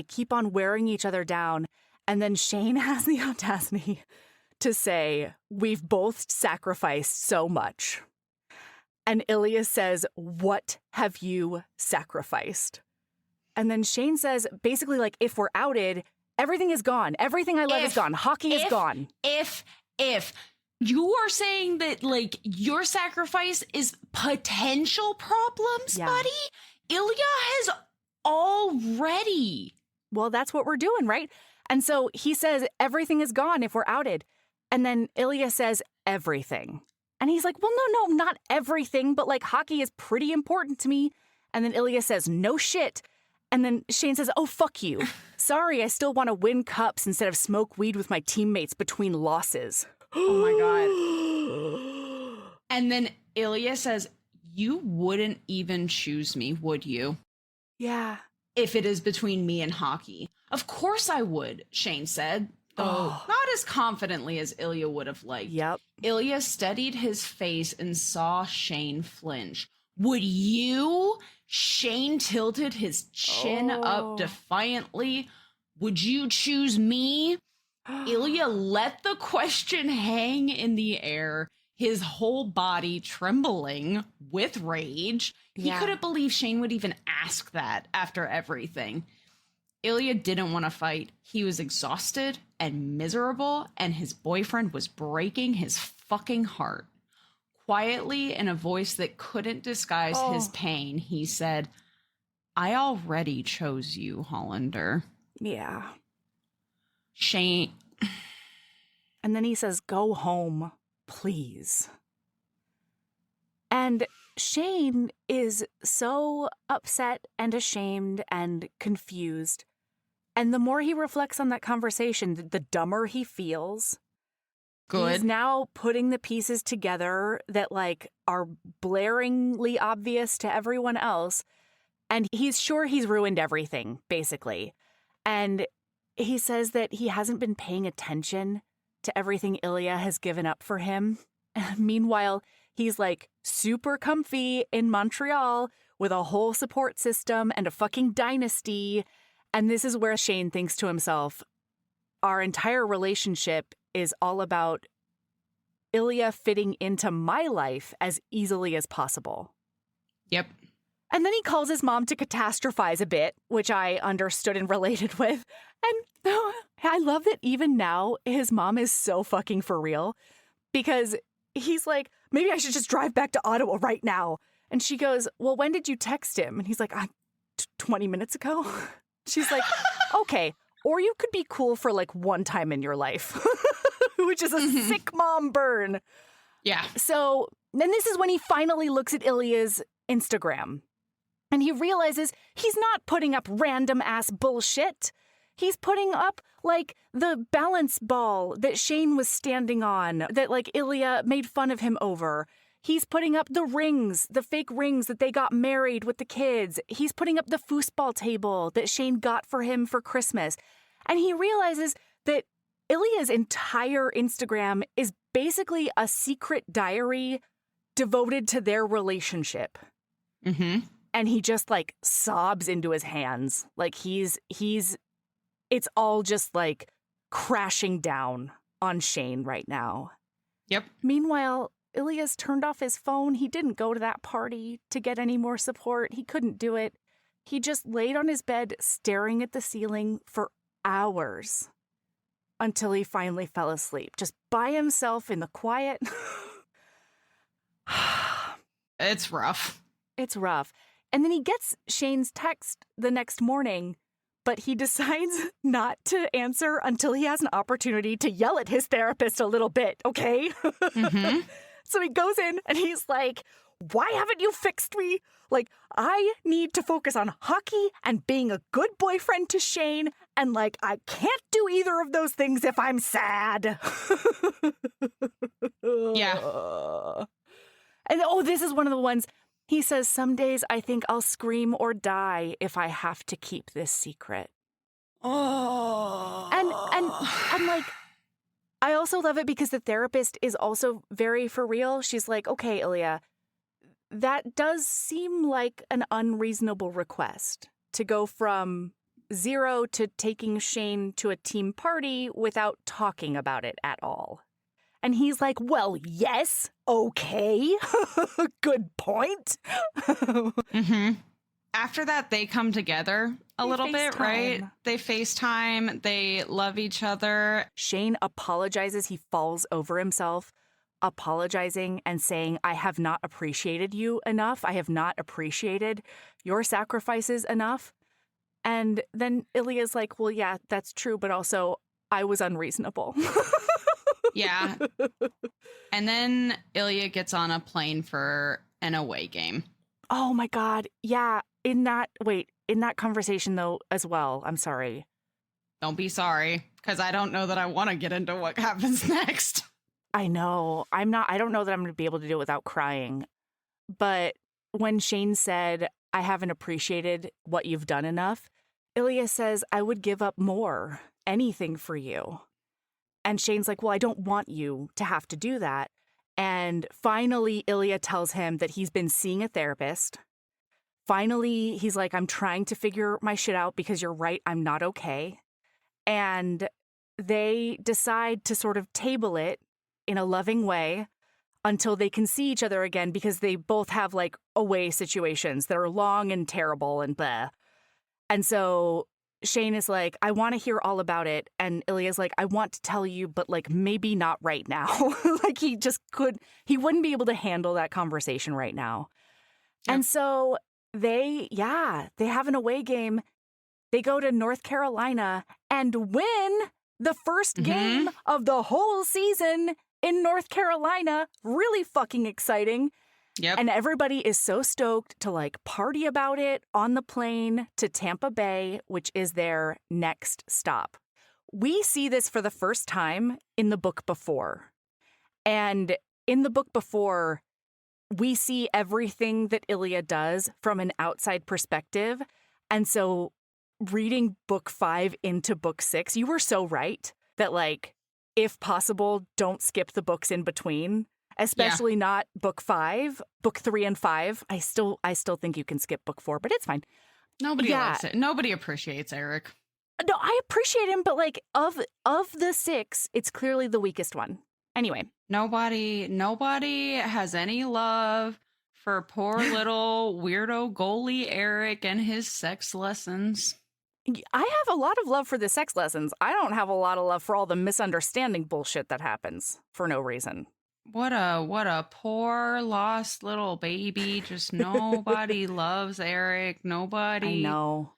S6: keep on wearing each other down. And then Shane has the audacity to say, we've both sacrificed so much. And Ilya says, what have you sacrificed? And then Shane says, basically, like, if we're outed, everything is gone. Everything I love is gone. Hockey is gone.
S7: If you are saying that, like, your sacrifice is potential problems, buddy, Ilya has already.
S6: Well, that's what we're doing, right? And so he says, everything is gone if we're outed. And then Ilya says, everything. And he's like, well, no, not everything, but like hockey is pretty important to me. And then Ilya says, no shit. And then Shane says, oh, fuck you. Sorry, I still want to win cups instead of smoke weed with my teammates between losses.
S7: Oh my God. And then Ilya says, you wouldn't even choose me, would you?
S6: Yeah.
S7: If it is between me and hockey. Of course I would, Shane said. Though not as confidently as Ilya would have liked.
S6: Yep.
S7: Ilya steadied his face and saw Shane flinch. Would you? Shane tilted his chin up defiantly. Would you choose me? Ilya let the question hang in the air, his whole body trembling with rage. He couldn't believe Shane would even ask that after everything. Ilya didn't want to fight. He was exhausted and miserable, and his boyfriend was breaking his fucking heart. Quietly, in a voice that couldn't disguise his pain, he said, I already chose you, Hollander.
S6: Yeah.
S7: Shane.
S6: And then he says, go home, please. And Shane is so upset and ashamed and confused. And the more he reflects on that conversation, the dumber he feels.
S7: Good.
S6: He's now putting the pieces together that, like, are blaringly obvious to everyone else. And he's sure he's ruined everything, basically. And he says that he hasn't been paying attention to everything Ilya has given up for him. Meanwhile, he's, like, super comfy in Montreal with a whole support system and a fucking dynasty. And this is where Shane thinks to himself, our entire relationship is all about Ilya fitting into my life as easily as possible.
S7: Yep.
S6: And then he calls his mom to catastrophize a bit, which I understood and related with. And I love that even now his mom is so fucking for real, because he's like, maybe I should just drive back to Ottawa right now. And she goes, well, when did you text him? And he's like, 20 minutes ago. She's like, okay, or you could be cool for like one time in your life, which is a sick mom burn.
S7: Yeah.
S6: So then this is when he finally looks at Ilya's Instagram and he realizes he's not putting up random ass bullshit. He's putting up like the balance ball that Shane was standing on that like Ilya made fun of him over. He's putting up the rings, the fake rings that they got married with the kids. He's putting up the foosball table that Shane got for him for Christmas. And he realizes that Ilya's entire Instagram is basically a secret diary devoted to their relationship.
S7: Mm-hmm.
S6: And he just like sobs into his hands. Like it's all just like crashing down on Shane right now.
S7: Yep.
S6: Meanwhile, Ilya's turned off his phone. He didn't go to that party to get any more support. He couldn't do it. He just laid on his bed staring at the ceiling for hours until he finally fell asleep, just by himself in the quiet.
S7: It's rough.
S6: It's rough. And then he gets Shane's text the next morning but he decides not to answer until he has an opportunity to yell at his therapist a little bit, okay?
S7: Mm-hmm.
S6: So he goes in and he's like, why haven't you fixed me? Like, I need to focus on hockey and being a good boyfriend to Shane. And like, I can't do either of those things if I'm sad.
S7: Yeah.
S6: And this is one of the ones. He says, some days I think I'll scream or die if I have to keep this secret.
S7: Oh.
S6: And like, I also love it because the therapist is also very for real. She's like, okay, Ilya, that does seem like an unreasonable request to go from 0 to taking Shane to a team party without talking about it at all. And he's like, well, yes, okay, good point.
S7: Mm-hmm. After that, they come together a little bit, right? They FaceTime, they love each other.
S6: Shane apologizes. He falls over himself, apologizing and saying, I have not appreciated you enough. I have not appreciated your sacrifices enough. And then Ilya's like, well, yeah, that's true, but also I was unreasonable.
S7: Yeah. And then Ilya gets on a plane for an away game.
S6: Oh my God. Yeah. In that conversation though, as well, I'm sorry.
S7: Don't be sorry, because I don't know that I want to get into what happens next.
S6: I know. I don't know that I'm going to be able to do it without crying. But when Shane said, I haven't appreciated what you've done enough, Ilya says, I would give up more, anything for you. And Shane's like, well, I don't want you to have to do that. And finally, Ilya tells him that he's been seeing a therapist. Finally, he's like, I'm trying to figure my shit out because you're right, I'm not okay. And they decide to sort of table it in a loving way until they can see each other again, because they both have like away situations that are long and terrible and blah. And so Shane is like, I want to hear all about it. And Ilya's like, I want to tell you, but like maybe not right now. Like he wouldn't be able to handle that conversation right now. Yep. And so they have an away game. They go to North Carolina and win the first game of the whole season in North Carolina. Really fucking exciting.
S7: Yep.
S6: And everybody is so stoked to like party about it on the plane to Tampa Bay, which is their next stop. We see this for the first time in the book before. And in the book before, we see everything that Ilya does from an outside perspective. And so reading book 5 into book 6, you were so right that like, if possible, don't skip the books in between. Especially not book 5, book 3 and 5. I still think you can skip book 4, but it's fine.
S7: Nobody likes it. Nobody appreciates Eric.
S6: No, I appreciate him, but like of the 6, it's clearly the weakest one. Anyway, nobody has any love for poor little weirdo goalie Eric and his sex lessons. I have a lot of love for the sex lessons. I don't have a lot of love for all the misunderstanding bullshit that happens for no reason.
S7: What a poor lost little baby. Just nobody loves Eric. Nobody.
S6: I know.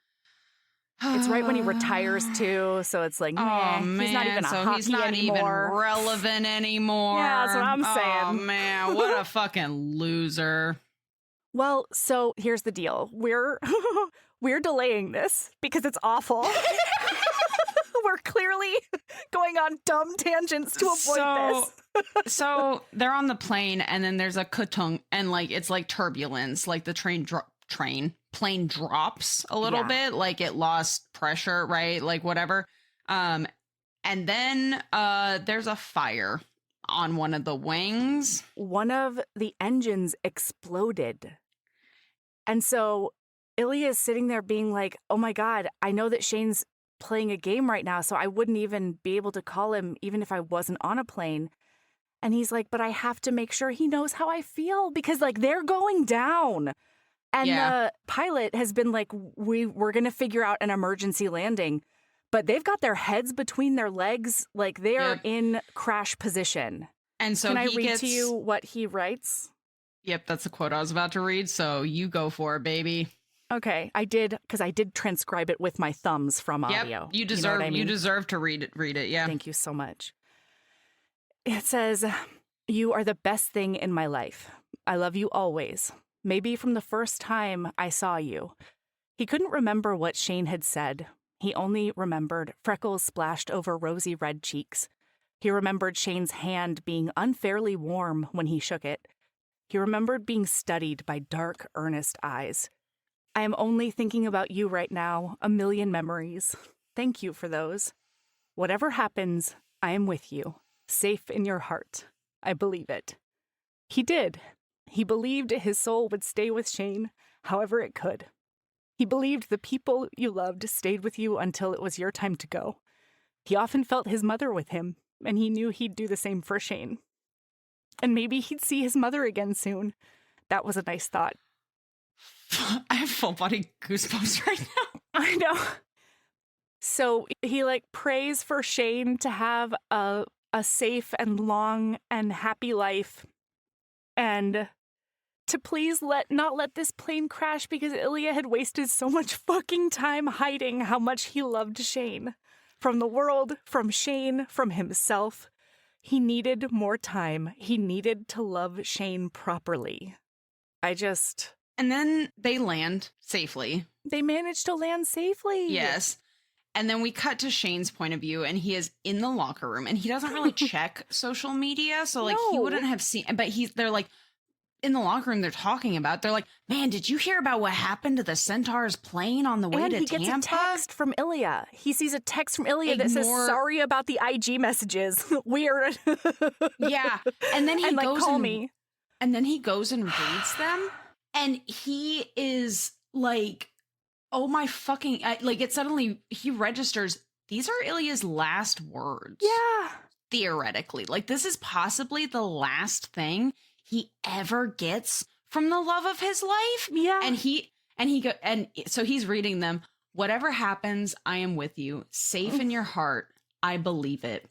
S6: It's right when he retires too, so it's like, man, he's not even a hockey
S7: he's not
S6: anymore.
S7: Even relevant anymore.
S6: Yeah, that's what I'm saying.
S7: Oh man, what a fucking loser.
S6: Well, so here's the deal. We're delaying this because it's awful. We're clearly going on dumb tangents to avoid this.
S7: So they're on the plane, and then there's a kutung, and like it's like turbulence, like the plane drops a little bit, like it lost pressure, right? Like whatever. And then there's a fire on one of the wings.
S6: One of the engines exploded. And so Ilya is sitting there being like, oh my God, I know that Shane's playing a game right now, so I wouldn't even be able to call him even if I wasn't on a plane. And he's like, but I have to make sure he knows how I feel because like they're going down. And the pilot has been like, we're going to figure out an emergency landing, but they've got their heads between their legs. Like they are in crash position.
S7: And so
S6: can I read to you what he writes?
S7: Yep. That's the quote I was about to read. So you go for it, baby.
S6: Okay, I did, because I did transcribe it with my thumbs from audio.
S7: You deserve
S6: know what I mean?
S7: You deserve to read it, yeah.
S6: Thank you so much. It says, "You are the best thing in my life. I love you always. Maybe from the first time I saw you." He couldn't remember what Shane had said. He only remembered freckles splashed over rosy red cheeks. He remembered Shane's hand being unfairly warm when he shook it. He remembered being studied by dark, earnest eyes. "I am only thinking about you right now, a million memories. Thank you for those. Whatever happens, I am with you, safe in your heart. I believe it." He did. He believed his soul would stay with Shane, however it could. He believed the people you loved stayed with you until it was your time to go. He often felt his mother with him, and he knew he'd do the same for Shane. And maybe he'd see his mother again soon. That was a nice thought.
S7: I have full body goosebumps right now.
S6: I know. So he prays for Shane to have a safe and long and happy life, and to please not let this plane crash, because Ilya had wasted so much fucking time hiding how much he loved Shane. From the world, from Shane, from himself. He needed more time. He needed to love Shane properly.
S7: And then they land safely.
S6: They managed to land safely.
S7: Yes. And then we cut to Shane's point of view, and he is in the locker room, and he doesn't really check social media. So he wouldn't have seen, but they're in the locker room, they're talking about, they're like, "Man, did you hear about what happened to the Centaur's plane on the way to Tampa?"
S6: And he gets a text from Ilya. He sees a text from Ilya that says, "Sorry about the IG messages." Weird.
S7: Yeah. And then he goes
S6: call me.
S7: And then he goes and reads them. And he is like, oh my fucking, it suddenly, he registers, these are Ilya's last words.
S6: Yeah.
S7: Theoretically. This is possibly the last thing he ever gets from the love of his life.
S6: Yeah.
S7: And so he's reading them. "Whatever happens, I am with you, safe in your heart. I believe it."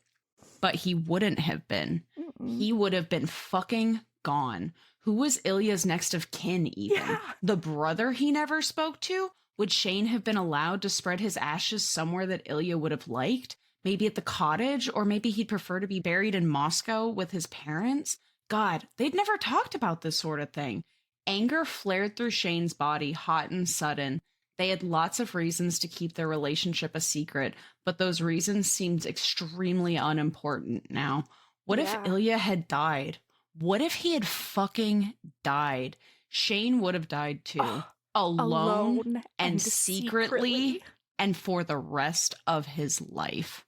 S7: But he wouldn't have been. He would have been fucking gone. Who was Ilya's next of kin even?
S6: Yeah.
S7: The brother he never spoke to? Would Shane have been allowed to spread his ashes somewhere that Ilya would have liked? Maybe at the cottage? Or maybe he'd prefer to be buried in Moscow with his parents? God, they'd never talked about this sort of thing. Anger flared through Shane's body, hot and sudden. They had lots of reasons to keep their relationship a secret, but those reasons seemed extremely unimportant now. What if Ilya had died? What if he had fucking died? Shane would have died too. Alone and secretly and for the rest of his life.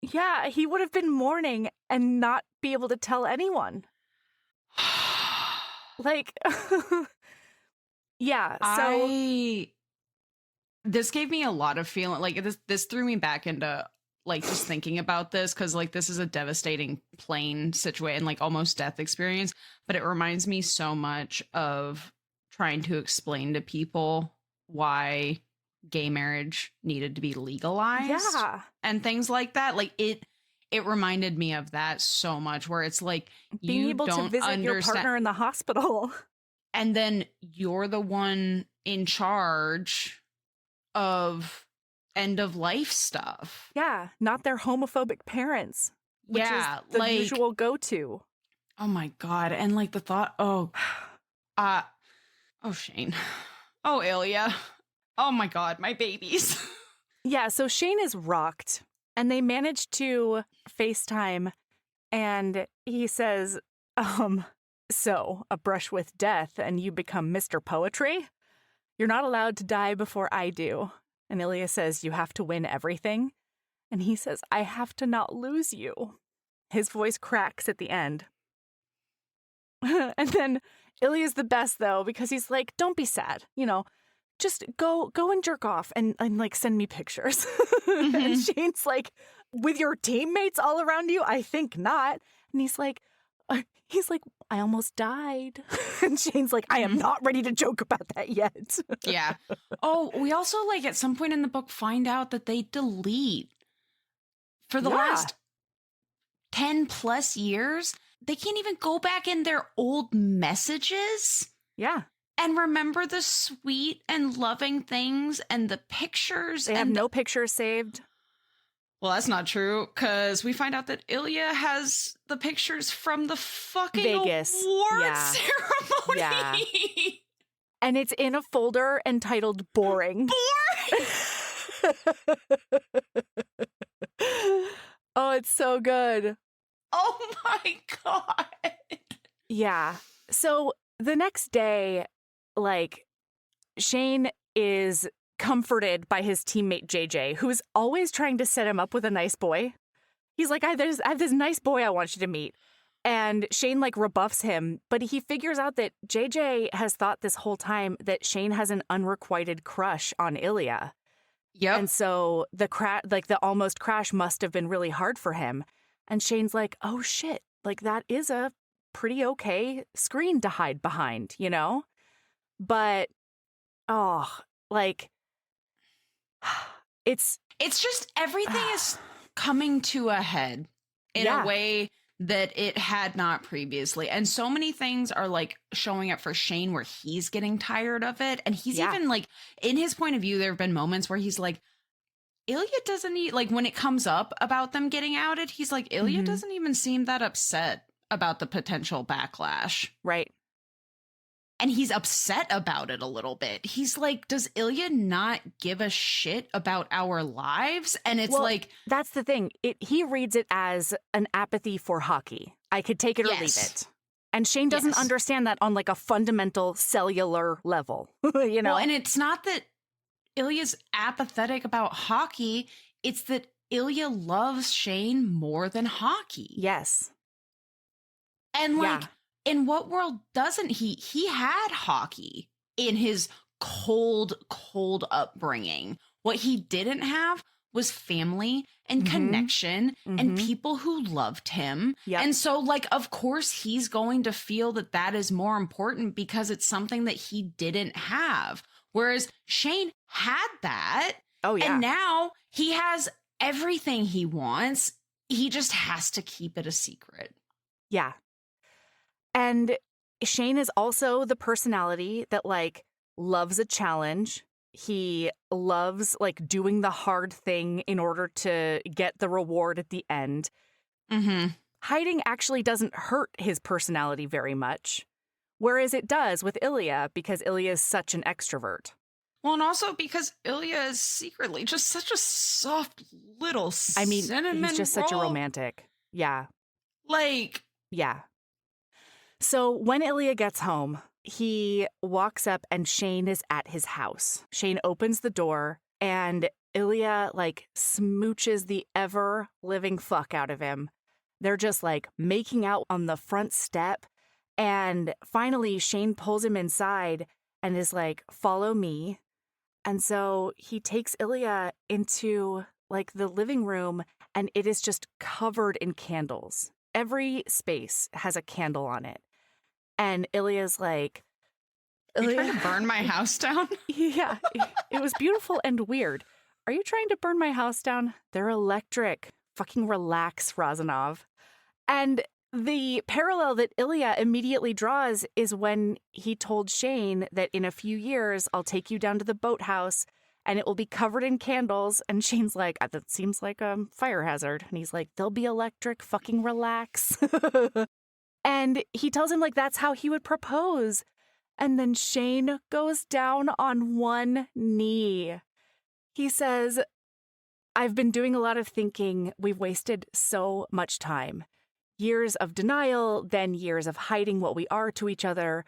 S6: Yeah, he would have been mourning and not be able to tell anyone. Yeah, so
S7: this gave me a lot of feeling, this threw me back into just thinking about this, because this is a devastating plane situation, almost death experience, but it reminds me so much of trying to explain to people why gay marriage needed to be legalized and things like that. It reminded me of that so much, where it's
S6: being able to visit your partner in the hospital,
S7: and then you're the one in charge of end of life stuff.
S6: Yeah, not their homophobic parents, which is the usual go-to.
S7: Oh my God. And the thought, Shane. Oh, Ilya. Oh my God, my babies.
S6: Yeah, so Shane is rocked, and they manage to FaceTime, and he says, "So, a brush with death and you become Mr. Poetry? You're not allowed to die before I do." And Ilya says, "You have to win everything." And he says, "I have to not lose you." His voice cracks at the end. And then Ilya's the best, though, because he's like, "Don't be sad, just go and jerk off and send me pictures." Mm-hmm. And Shane's like, "With your teammates all around you? I think not." And he's like, "I almost died." And Shane's like, "I am not ready to joke about that yet."
S7: Yeah. Oh, we also at some point in the book find out that they delete for the last 10 plus years. They can't even go back in their old messages.
S6: Yeah.
S7: And remember the sweet and loving things and the pictures.
S6: They have no pictures saved.
S7: Well, that's not true, because we find out that Ilya has the pictures from the fucking
S6: Vegas
S7: award ceremony.
S6: Yeah. And it's in a folder entitled Boring.
S7: Boring!
S6: Oh, it's so good.
S7: Oh my God.
S6: Yeah. So the next day, like, Shane is comforted by his teammate JJ, who's always trying to set him up with a nice boy. He's like, I have this nice boy I want you to meet. And Shane, like, rebuffs him, but he figures out that JJ has thought this whole time that Shane has an unrequited crush on Ilya.
S7: Yep.
S6: And so the almost crash must have been really hard for him. And Shane's like, oh shit, like, that is a pretty okay screen to hide behind, you know? But, like, it's
S7: just everything is coming to a head in a way that it had not previously. And so many things are, like, showing up for Shane where he's getting tired of it. And he's even, like, in his point of view, there have been moments where he's like, Ilya doesn't need, like, when it comes up about them getting outed, he's like, Ilya doesn't even seem that upset about the potential backlash.
S6: Right.
S7: And he's upset about it a little bit. He's like, does Ilya not give a shit about our lives? And it's like...
S6: That's the thing. He reads it as an apathy for hockey. I could take it or leave it. And Shane doesn't understand that on, like, a fundamental cellular level, you know?
S7: Well, and it's not that Ilya's apathetic about hockey. It's that Ilya loves Shane more than hockey.
S6: Yes.
S7: And, like... In what world doesn't he? He had hockey in his cold upbringing. What he didn't have was family and connection and people who loved him. Yep. And so, like, of course, he's going to feel that that is more important because it's something that he didn't have. Whereas Shane had that. Oh, yeah. And now he has everything he wants. He just has to keep it a secret.
S6: Yeah. And Shane is also the personality that, like, loves a challenge. He loves, like, doing the hard thing in order to get the reward at the end. Hiding actually doesn't hurt his personality very much, whereas it does with Ilya because Ilya is such an extrovert.
S7: Well, and also because Ilya is secretly just such a soft little cinnamon
S6: he's just such a romantic. Yeah.
S7: Like.
S6: Yeah. So when Ilya gets home, he walks up and Shane is at his house. Shane opens the door and Ilya, like, smooches the ever-living fuck out of him. They're just, like, making out on the front step. And finally, Shane pulls him inside and is like, follow me. And so he takes Ilya into, like, the living room and it is just covered in candles. Every space has a candle on it. And Ilya's like,
S7: are you trying to burn my house down?
S6: Yeah, it was beautiful and weird. Are you trying to burn my house down? They're electric. Fucking relax, Razanov. And the parallel that Ilya immediately draws is when he told Shane that in a few years, I'll take you down to the boathouse and it will be covered in candles. And Shane's like, that seems like a fire hazard. And he's like, they'll be electric. Fucking relax. And he tells him, like, that's how he would propose. And then Shane goes down on one knee. He says, I've been doing a lot of thinking. We've wasted so much time. Years of denial, then years of hiding what we are to each other.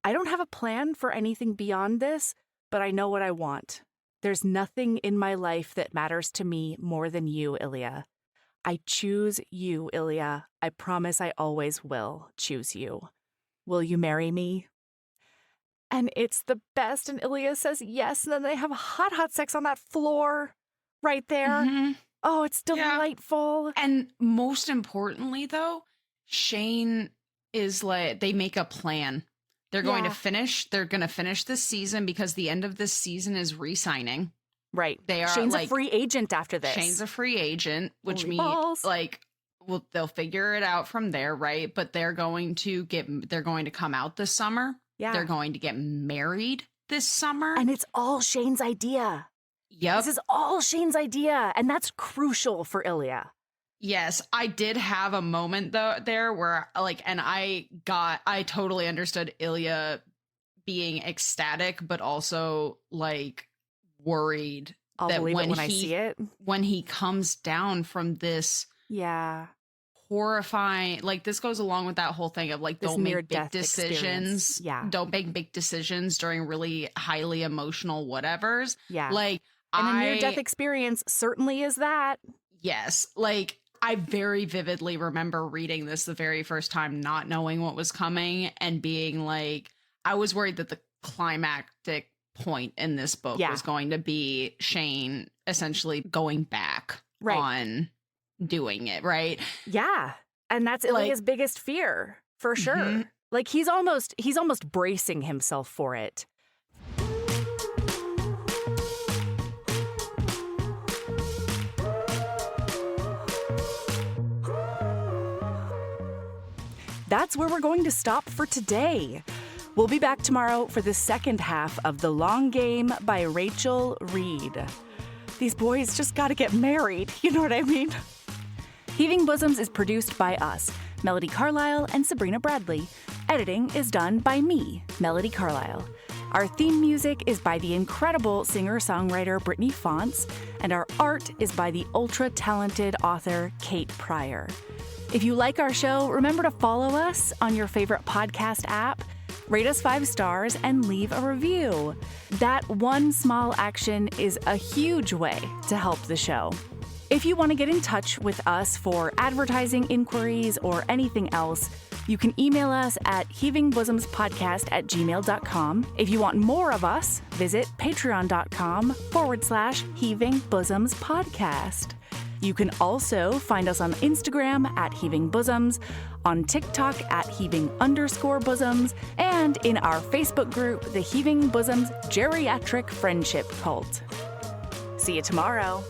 S6: I don't have a plan for anything beyond this, but I know what I want. There's nothing in my life that matters to me more than you, Ilya. I choose you, Ilya. I promise I always will choose you. Will you marry me? And it's the best. And Ilya says yes. And then they have hot sex on that floor right there. Oh, it's delightful.
S7: Yeah. And most importantly, though, Shane is like, they make a plan. They're going to finish this season because the end of this season is re-signing.
S6: Right.
S7: They are
S6: Shane's a free agent after this.
S7: Shane's a free agent, which
S6: Holy
S7: means
S6: balls.
S7: like, well, they'll figure it out from there, right? But they're going to come out this summer they're going to get married this summer.
S6: And it's all Shane's idea.
S7: Yep.
S6: This is all Shane's idea. And that's crucial for Ilya.
S7: Yes, I did have a moment though there where and I totally understood Ilya being ecstatic, but also worried
S6: I'll
S7: that
S6: believe it when I see it.
S7: When he comes down from this horrifying, this goes along with that whole thing of don't make big decisions.
S6: Yeah.
S7: Don't make big decisions during really highly emotional whatevers.
S6: Yeah. And a near-death experience certainly is that.
S7: Yes. I very vividly remember reading this the very first time, not knowing what was coming and being I was worried that the climactic point in this book was going to be Shane essentially going back on doing it, right?
S6: Yeah. And that's Ilya's biggest fear, for sure.
S7: Mm-hmm.
S6: He's almost bracing himself for it. That's where we're going to stop for today. We'll be back tomorrow for the second half of The Long Game by Rachel Reid. These boys just gotta get married, you know what I mean? Heaving Bosoms is produced by us, Melody Carlisle and Sabrina Bradley. Editing is done by me, Melody Carlisle. Our theme music is by the incredible singer-songwriter Brittany Fonts, and our art is by the ultra-talented author Kate Pryor. If you like our show, remember to follow us on your favorite podcast app, rate us 5 stars, and leave a review. That one small action is a huge way to help the show. If you want to get in touch with us for advertising inquiries or anything else, you can email us at heavingbosomspodcast@gmail.com. If you want more of us, visit patreon.com/heavingbosomspodcast. You can also find us on Instagram at Heaving Bosoms, on TikTok at Heaving_Bosoms, and in our Facebook group, the Heaving Bosoms Geriatric Friendship Cult. See you tomorrow.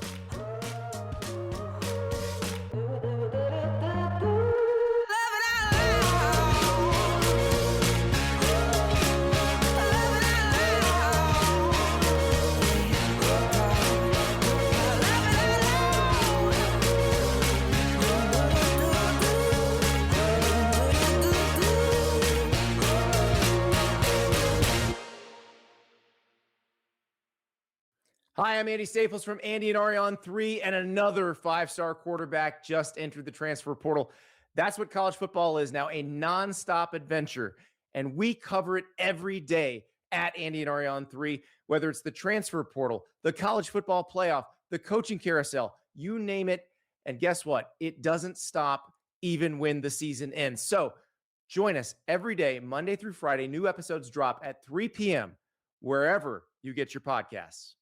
S4: Hi, I'm Andy Staples from Andy and Ari on 3, and another 5-star quarterback just entered the transfer portal. That's what college football is now, a nonstop adventure, and we cover it every day at Andy and Ari on 3, whether it's the transfer portal, the college football playoff, the coaching carousel, you name it, and guess what? It doesn't stop even when the season ends. So join us every day, Monday through Friday. New episodes drop at 3 p.m. wherever you get your podcasts.